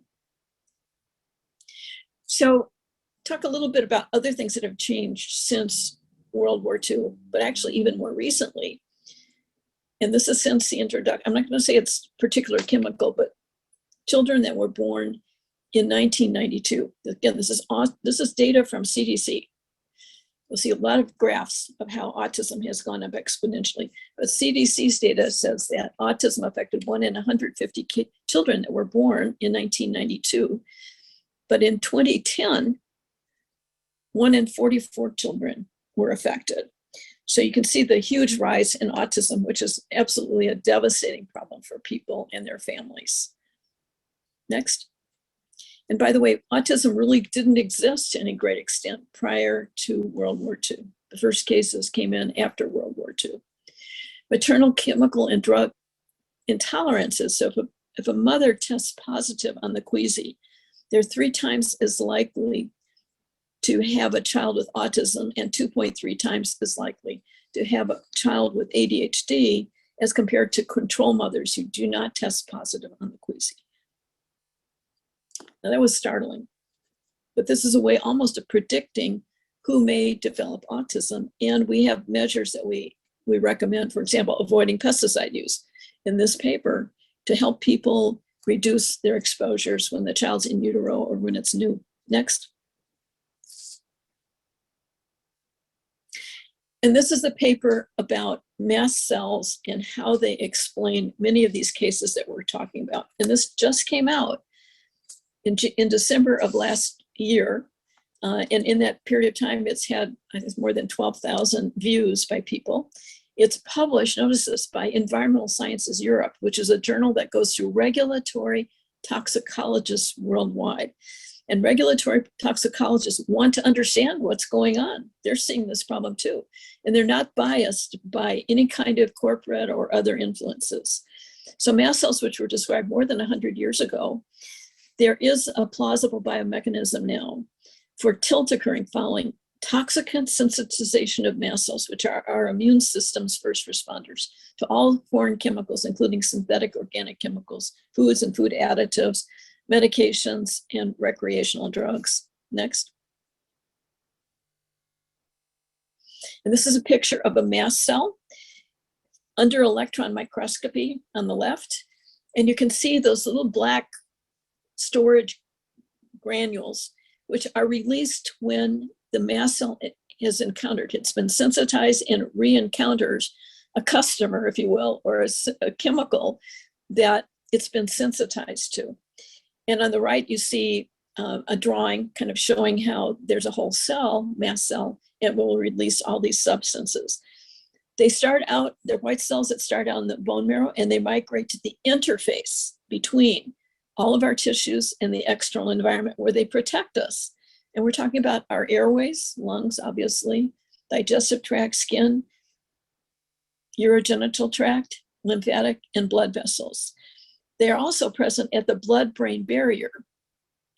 So talk a little bit about other things that have changed since World War II, but actually even more recently. And this is since the introduction, I'm not going to say it's particular chemical, but children that were born in 1992. Again, this is data from CDC. You'll see a lot of graphs of how autism has gone up exponentially. But CDC's data says that autism affected 1 in 150 children that were born in 1992. But in 2010, 1 in 44 children were affected. So you can see the huge rise in autism, which is absolutely a devastating problem for people and their families. Next. And by the way, autism really didn't exist to any great extent prior to World War II. The first cases came in after World War II. Maternal chemical and drug intolerances. So if a mother tests positive on the queasy, they're 3 times as likely to have a child with autism and 2.3 times as likely to have a child with ADHD as compared to control mothers who do not test positive on the queasy. Now that was startling, but this is a way almost of predicting who may develop autism. And we have measures that we recommend, for example, avoiding pesticide use in this paper to help people reduce their exposures when the child's in utero or when it's new. Next. And this is a paper about mast cells and how they explain many of these cases that we're talking about. And this just came out in December of last year. And in that period of time, it's had, I think, more than 12,000 views by people. It's published, notice this, by Environmental Sciences Europe, which is a journal that goes through regulatory toxicologists worldwide. And regulatory toxicologists want to understand what's going on. They're seeing this problem too. And they're not biased by any kind of corporate or other influences. So mast cells, which were described more than 100 years ago, there is a plausible biomechanism now for tilt occurring following toxicant sensitization of mast cells, which are our immune system's first responders to all foreign chemicals, including synthetic organic chemicals, foods and food additives, medications, and recreational drugs. Next. And this is a picture of a mast cell under electron microscopy on the left. And you can see those little black storage granules, which are released when the mast cell is encountered. It's been sensitized and re-encounters a customer, if you will, or a chemical that it's been sensitized to. And on the right, you see a drawing kind of showing how there's a whole cell, mast cell, and will release all these substances. They start out, they're white cells that start out in the bone marrow, and they migrate to the interface between all of our tissues and the external environment where they protect us. And we're talking about our airways, lungs, obviously, digestive tract, skin, urogenital tract, lymphatic, and blood vessels. They are also present at the blood-brain barrier,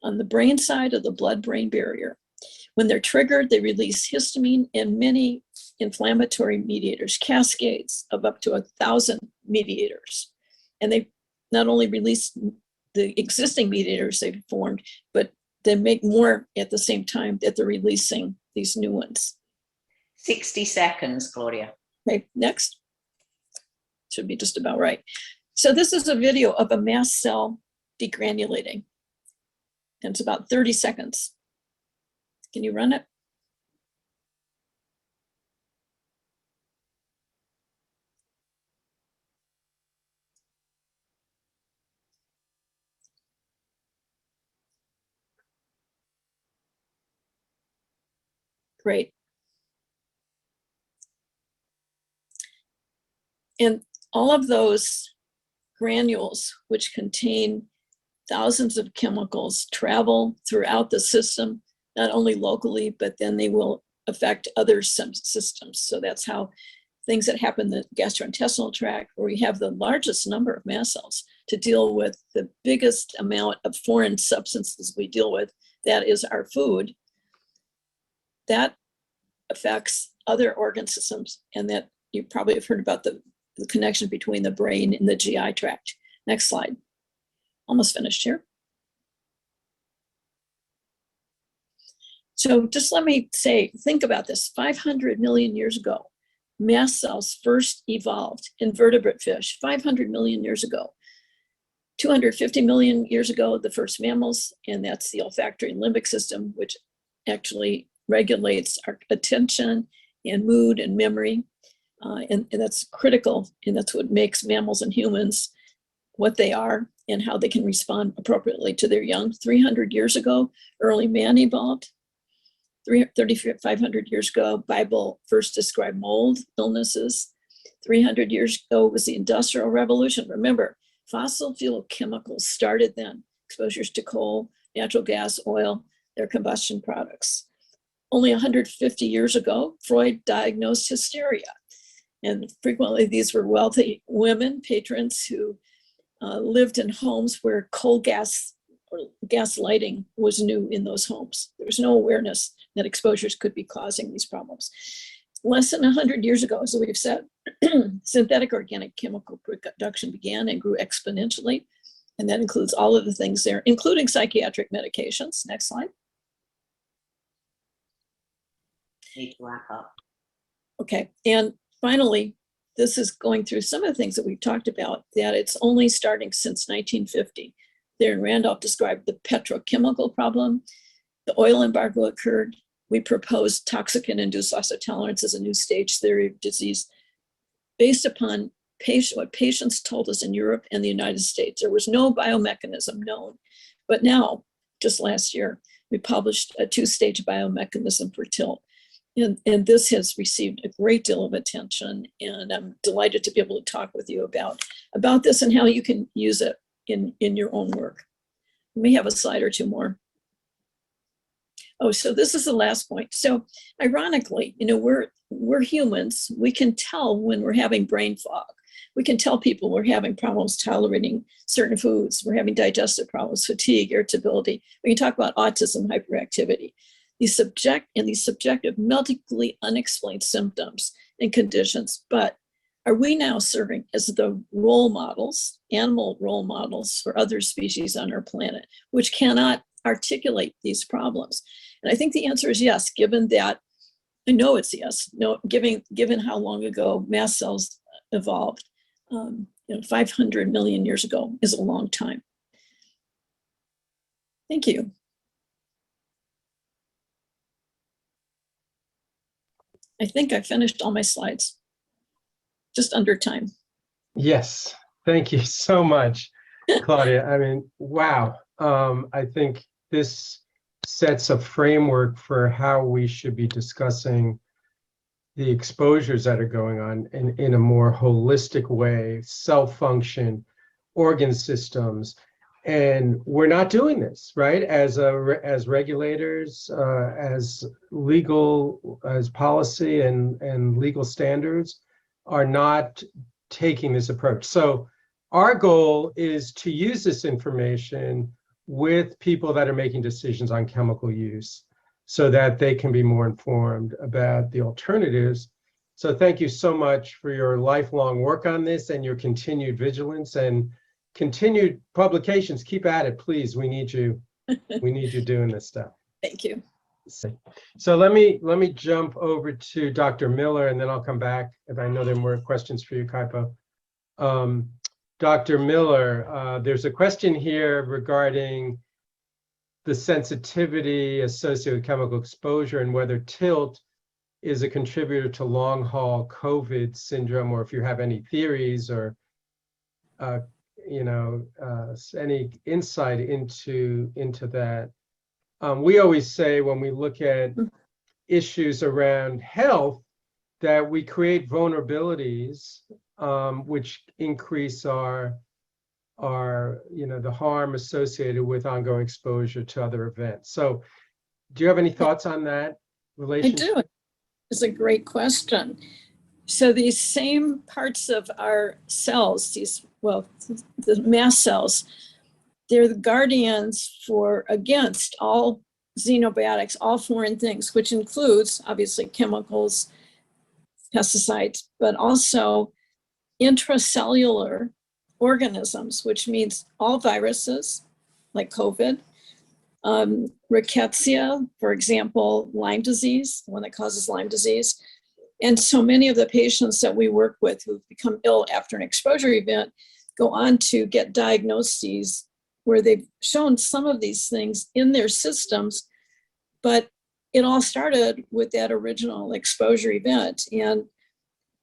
on the brain side of the blood-brain barrier. When they're triggered, they release histamine and many inflammatory mediators, cascades of up to 1,000 mediators. And they not only release the existing mediators they've formed, but they make more at the same time that they're releasing these new ones. 60 seconds, Claudia. Okay, next. Should be just about right. So this is a video of a mast cell degranulating. And it's about 30 seconds. Can you run it? Great. And all of those granules, which contain thousands of chemicals, travel throughout the system, not only locally, but then they will affect other systems. So that's how things that happen in the gastrointestinal tract, where we have the largest number of mast cells to deal with the biggest amount of foreign substances we deal with, that is our food, that affects other organ systems. And that you probably have heard about the connection between the brain and the GI tract. Next slide. Almost finished here. So just let me say, think about this. 500 million years ago, mast cells first evolved in vertebrate fish, 500 million years ago. 250 million years ago, the first mammals, and that's the olfactory and limbic system, which actually regulates our attention and mood and memory. And that's critical, and that's what makes mammals and humans what they are and how they can respond appropriately to their young. 300 years ago, early man evolved. 3,500 years ago, Bible first described mold illnesses. 300 years ago was the Industrial Revolution. Remember, fossil fuel chemicals started then. Exposures to coal, natural gas, oil, their combustion products. Only 150 years ago, Freud diagnosed hysteria. And frequently these were wealthy women, patrons who lived in homes where coal gas or gas lighting was new in those homes. There was no awareness that exposures could be causing these problems. Less than 100 years ago, as we've said, synthetic organic chemical production began and grew exponentially. And that includes all of the things there, including psychiatric medications. Next slide. Need to wrap up. Okay, and finally, this is going through some of the things that we've talked about, that it's only starting since 1950. There, Randolph described the petrochemical problem. The oil embargo occurred. We proposed toxicant-induced loss of tolerance as a new stage theory of disease based upon what patients told us in Europe and the United States. There was no biomechanism known. But now, just last year, we published a two-stage biomechanism for tilt. And this has received a great deal of attention, and I'm delighted to be able to talk with you about this and how you can use it in your own work. We have a slide or two more. Oh, so this is the last point. So ironically, we're humans. We can tell when we're having brain fog. We can tell people we're having problems tolerating certain foods. We're having digestive problems, fatigue, irritability. We can talk about autism, hyperactivity. These subjective, medically unexplained symptoms and conditions. But are we now serving as the role models, animal role models for other species on our planet, which cannot articulate these problems? And I think the answer is yes, given that, I know it's yes, no, given how long ago mast cells evolved. 500 million years ago is a long time. Thank you. I think I finished all my slides, just under time. Yes, thank you so much, Claudia. I mean, wow. I think this sets a framework for how we should be discussing the exposures that are going on in a more holistic way, cell function, organ systems. And we're not doing this, right? As regulators, as legal, as policy and legal standards are not taking this approach. So our goal is to use this information with people that are making decisions on chemical use so that they can be more informed about the alternatives. So thank you so much for your lifelong work on this and your continued vigilance and continued publications. Keep at it, please. We need you. We need you doing this stuff. Thank you. So let me jump over to Dr. Miller, and then I'll come back if I know there are more questions for you, Kaipo. Dr. Miller, there's a question here regarding the sensitivity associated with chemical exposure and whether tilt is a contributor to long-haul COVID syndrome, or if you have any theories or any insight into that. We always say when we look at issues around health that we create vulnerabilities which increase the harm associated with ongoing exposure to other events. So do you have any thoughts on that relationship? I do. It's a great question. So these same parts of our cells, the mast cells, they're the guardians against all xenobiotics, all foreign things, which includes obviously chemicals, pesticides, but also intracellular organisms, which means all viruses like COVID, rickettsia, for example, Lyme disease, the one that causes Lyme disease. And so many of the patients that we work with who've become ill after an exposure event go on to get diagnoses where they've shown some of these things in their systems, but it all started with that original exposure event. And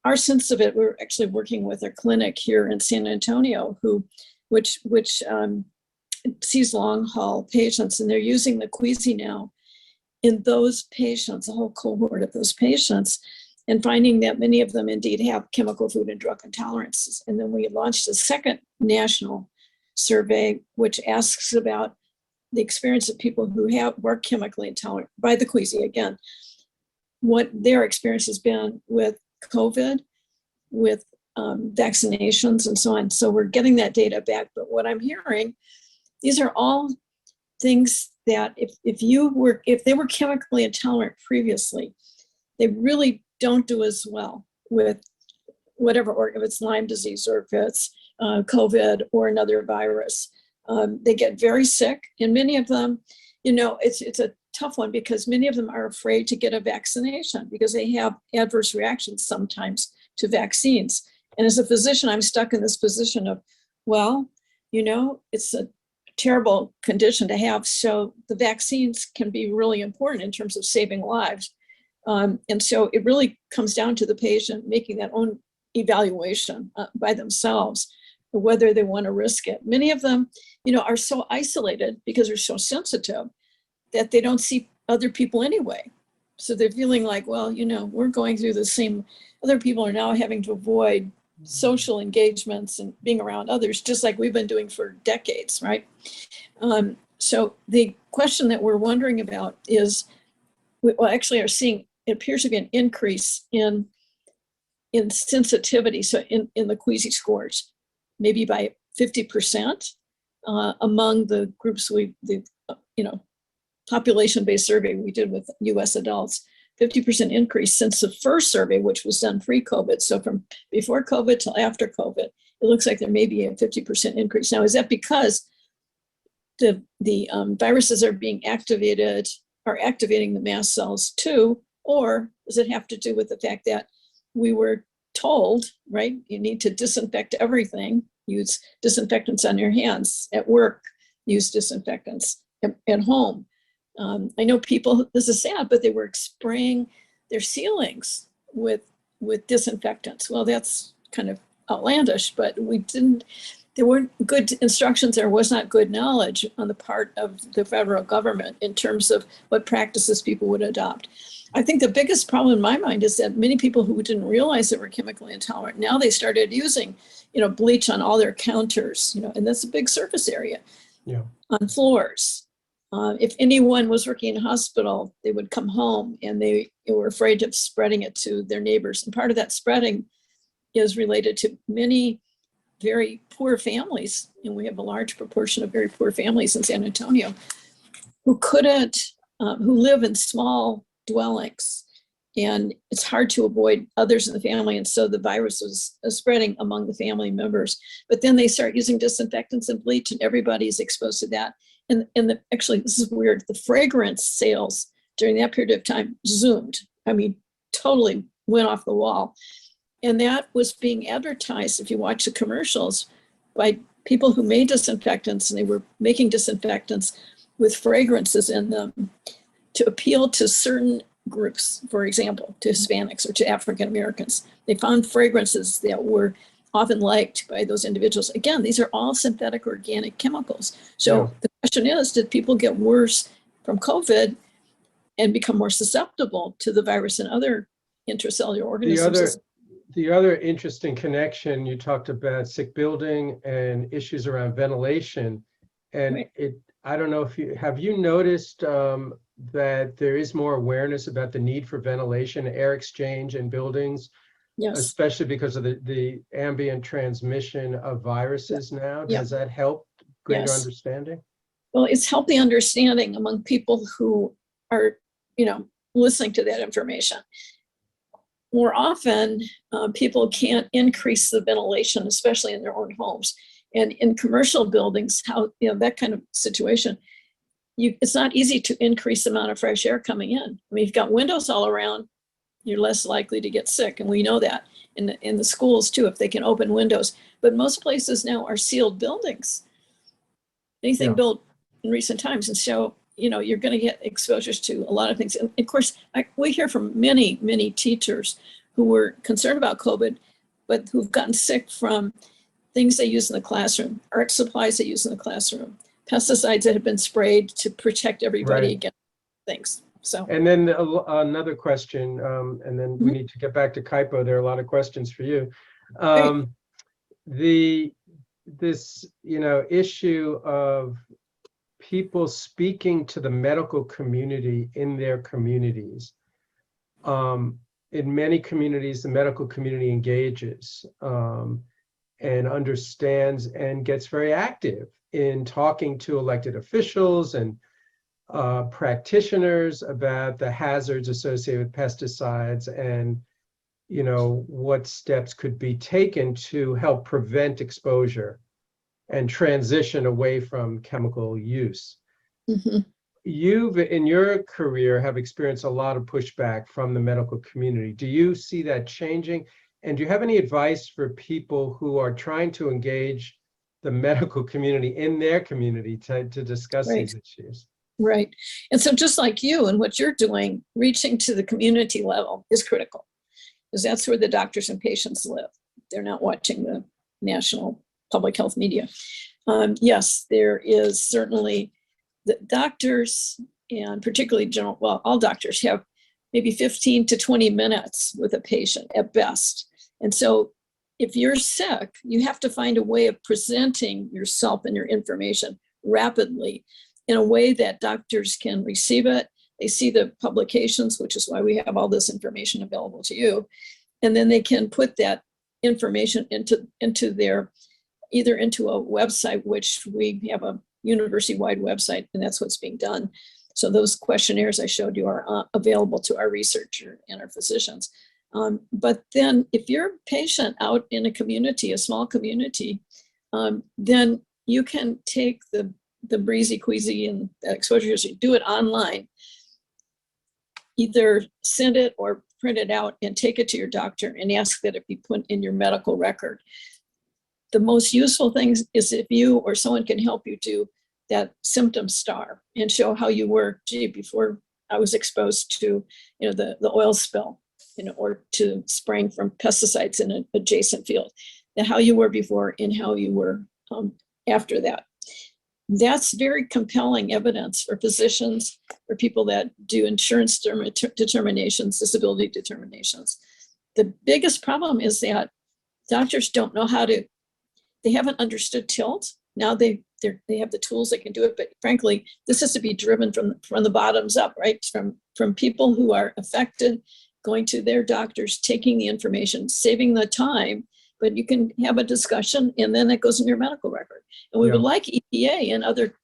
our sense of it, we're actually working with a clinic here in San Antonio which sees long haul patients, and they're using the Queasy now in those patients, a whole cohort of those patients, and finding that many of them indeed have chemical, food, and drug intolerances. And then we launched a second national survey, which asks about the experience of people who were chemically intolerant by the Queasy again, what their experience has been with COVID, with vaccinations and so on. So we're getting that data back. But what I'm hearing, these are all things that if they were chemically intolerant previously, they really don't do as well with whatever, or if it's Lyme disease or if it's COVID or another virus. They get very sick, and many of them, it's a tough one because many of them are afraid to get a vaccination because they have adverse reactions sometimes to vaccines. And as a physician, I'm stuck in this position of, it's a terrible condition to have. So the vaccines can be really important in terms of saving lives. And so it really comes down to the patient making that own evaluation by themselves, whether they want to risk it. Many of them, are so isolated because they're so sensitive that they don't see other people anyway. So they're feeling like, we're going through the same, other people are now having to avoid social engagements and being around others, just like we've been doing for decades, right? So the question that we're wondering about is, we actually are seeing, it appears to be an increase in sensitivity, so in the Queasy scores, maybe by 50% among the groups population-based survey we did with US adults, 50% increase since the first survey, which was done pre-COVID. So from before COVID till after COVID, it looks like there may be a 50% increase. Now, is that because the viruses are being activated, are activating the mast cells too, or does it have to do with the fact that we were told, right, you need to disinfect everything, use disinfectants on your hands, at work, use disinfectants, at home. I know people, this is sad, but they were spraying their ceilings with disinfectants. Well, that's kind of outlandish, but there weren't good instructions, there was not good knowledge on the part of the federal government in terms of what practices people would adopt. I think the biggest problem in my mind is that many people who didn't realize they were chemically intolerant, now they started using, bleach on all their counters, and that's a big surface area, on floors. If anyone was working in a hospital, they would come home and they were afraid of spreading it to their neighbors. And part of that spreading is related to many very poor families, and we have a large proportion of very poor families in San Antonio who live in small dwellings and it's hard to avoid others in the family. And so the virus was spreading among the family members. But then they start using disinfectants and bleach, and everybody's exposed to that. And actually, this is weird, the fragrance sales during that period of time zoomed. I mean, totally went off the wall. And that was being advertised, if you watch the commercials, by people who made disinfectants, and they were making disinfectants with fragrances in them to appeal to certain groups, for example, to Hispanics or to African Americans. They found fragrances that were often liked by those individuals. Again, these are all synthetic organic chemicals. So the question is, did people get worse from COVID and become more susceptible to the virus and other intracellular organisms? The other interesting connection, you talked about sick building and issues around ventilation. And Right. I don't know if have you noticed that there is more awareness about the need for ventilation, air exchange in buildings, Yes. especially because of the ambient transmission of viruses now? Yeah. Has that helped greater Yes. understanding? Well, it's healthy understanding among people who are, listening to that information. More often, people can't increase the ventilation, especially in their own homes. And in commercial buildings, that kind of situation, it's not easy to increase the amount of fresh air coming in. I mean, you've got windows all around, you're less likely to get sick. And we know that in the schools too, if they can open windows. But most places now are sealed buildings. Anything built in recent times. And so, you're going to get exposures to a lot of things. And of course, we hear from many, many teachers who were concerned about COVID, but who've gotten sick from things they use in the classroom, art supplies they use in the classroom, pesticides that have been sprayed to protect everybody against things. So, and then another question, and then we need to get back to Kaipo. There are a lot of questions for you. This issue of people speaking to the medical community in their communities. In many communities, the medical community engages and understands and gets very active in talking to elected officials and practitioners about the hazards associated with pesticides and what steps could be taken to help prevent exposure and transition away from chemical use. You've, in your career, have experienced a lot of pushback from the medical community. Do you see that changing? And do you have any advice for people who are trying to engage the medical community in their community to discuss these issues? Right. And so just like you and what you're doing, reaching to the community level is critical, because that's where the doctors and patients live. They're not watching the national public health media. Yes, there is certainly the doctors, and particularly all doctors have maybe 15 to 20 minutes with a patient at best. And so if you're sick, you have to find a way of presenting yourself and your information rapidly in a way that doctors can receive it. They see the publications, which is why we have all this information available to you. And then they can put that information into their, either into a website, which we have a university-wide website, and that's what's being done. So those questionnaires I showed you are available to our researcher and our physicians. But then if you're a patient out in a community, a small community, then you can take the breezy, queasy, and exposure history, do it online. Either send it or print it out and take it to your doctor and ask that it be put in your medical record. The most useful thing is if you or someone can help you do that symptom star and show how you were, before I was exposed to, the oil spill, or to spraying from pesticides in an adjacent field, and how you were before and how you were after that. That's very compelling evidence for physicians, for people that do insurance determinations, disability determinations. The biggest problem is that doctors don't know they haven't understood tilt. Now they have the tools, they can do it, but frankly, this has to be driven from the bottoms up, right? From people who are affected, going to their doctors, taking the information, saving the time, but you can have a discussion and then it goes in your medical record. And we would like EPA and other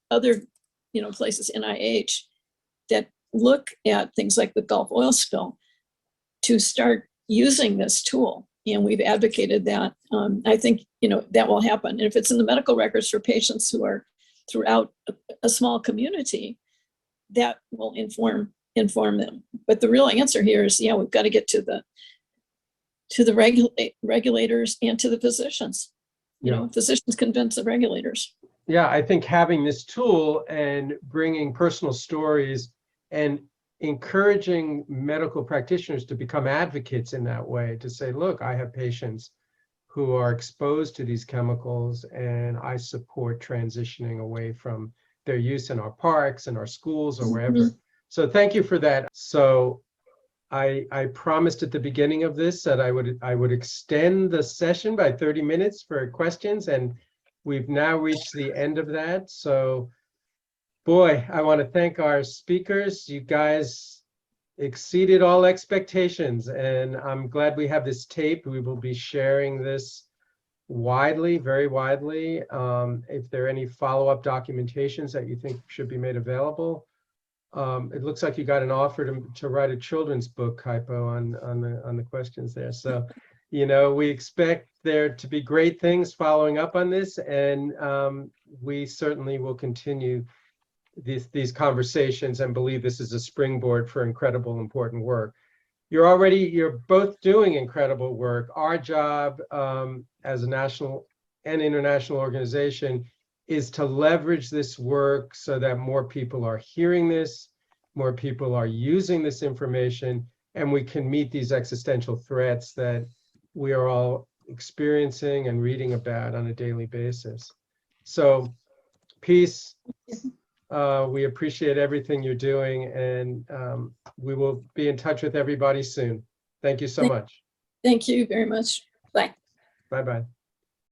places, NIH, that look at things like the Gulf oil spill. to start using this tool. And we've advocated that. I think, that will happen. And if it's in the medical records for patients who are throughout a small community, that will inform them. But the real answer here is, we've got to get to the regulators and to the physicians. Physicians convince the regulators. Yeah, I think having this tool and bringing personal stories and encouraging medical practitioners to become advocates in that way, to say, look, I have patients who are exposed to these chemicals and I support transitioning away from their use in our parks and our schools or wherever. Mm-hmm. So thank you for that. So I promised at the beginning of this that I would extend the session by 30 minutes for questions, and we've now reached the end of that. So boy, I want to thank our speakers. You guys exceeded all expectations, and I'm glad we have this tape. We will be sharing this widely, very widely. If there are any follow-up documentations that you think should be made available. It looks like you got an offer to write a children's book, Kaipo, on the questions there. So, we expect there to be great things following up on this, and we certainly will continue these conversations and believe this is a springboard for incredible, important work. You're both doing incredible work. Our job as a national and international organization is to leverage this work so that more people are hearing this, more people are using this information, and we can meet these existential threats that we are all experiencing and reading about on a daily basis. So, peace. We appreciate everything you're doing, and we will be in touch with everybody soon. Thank you so much. Thank you very much. Bye. Bye-bye.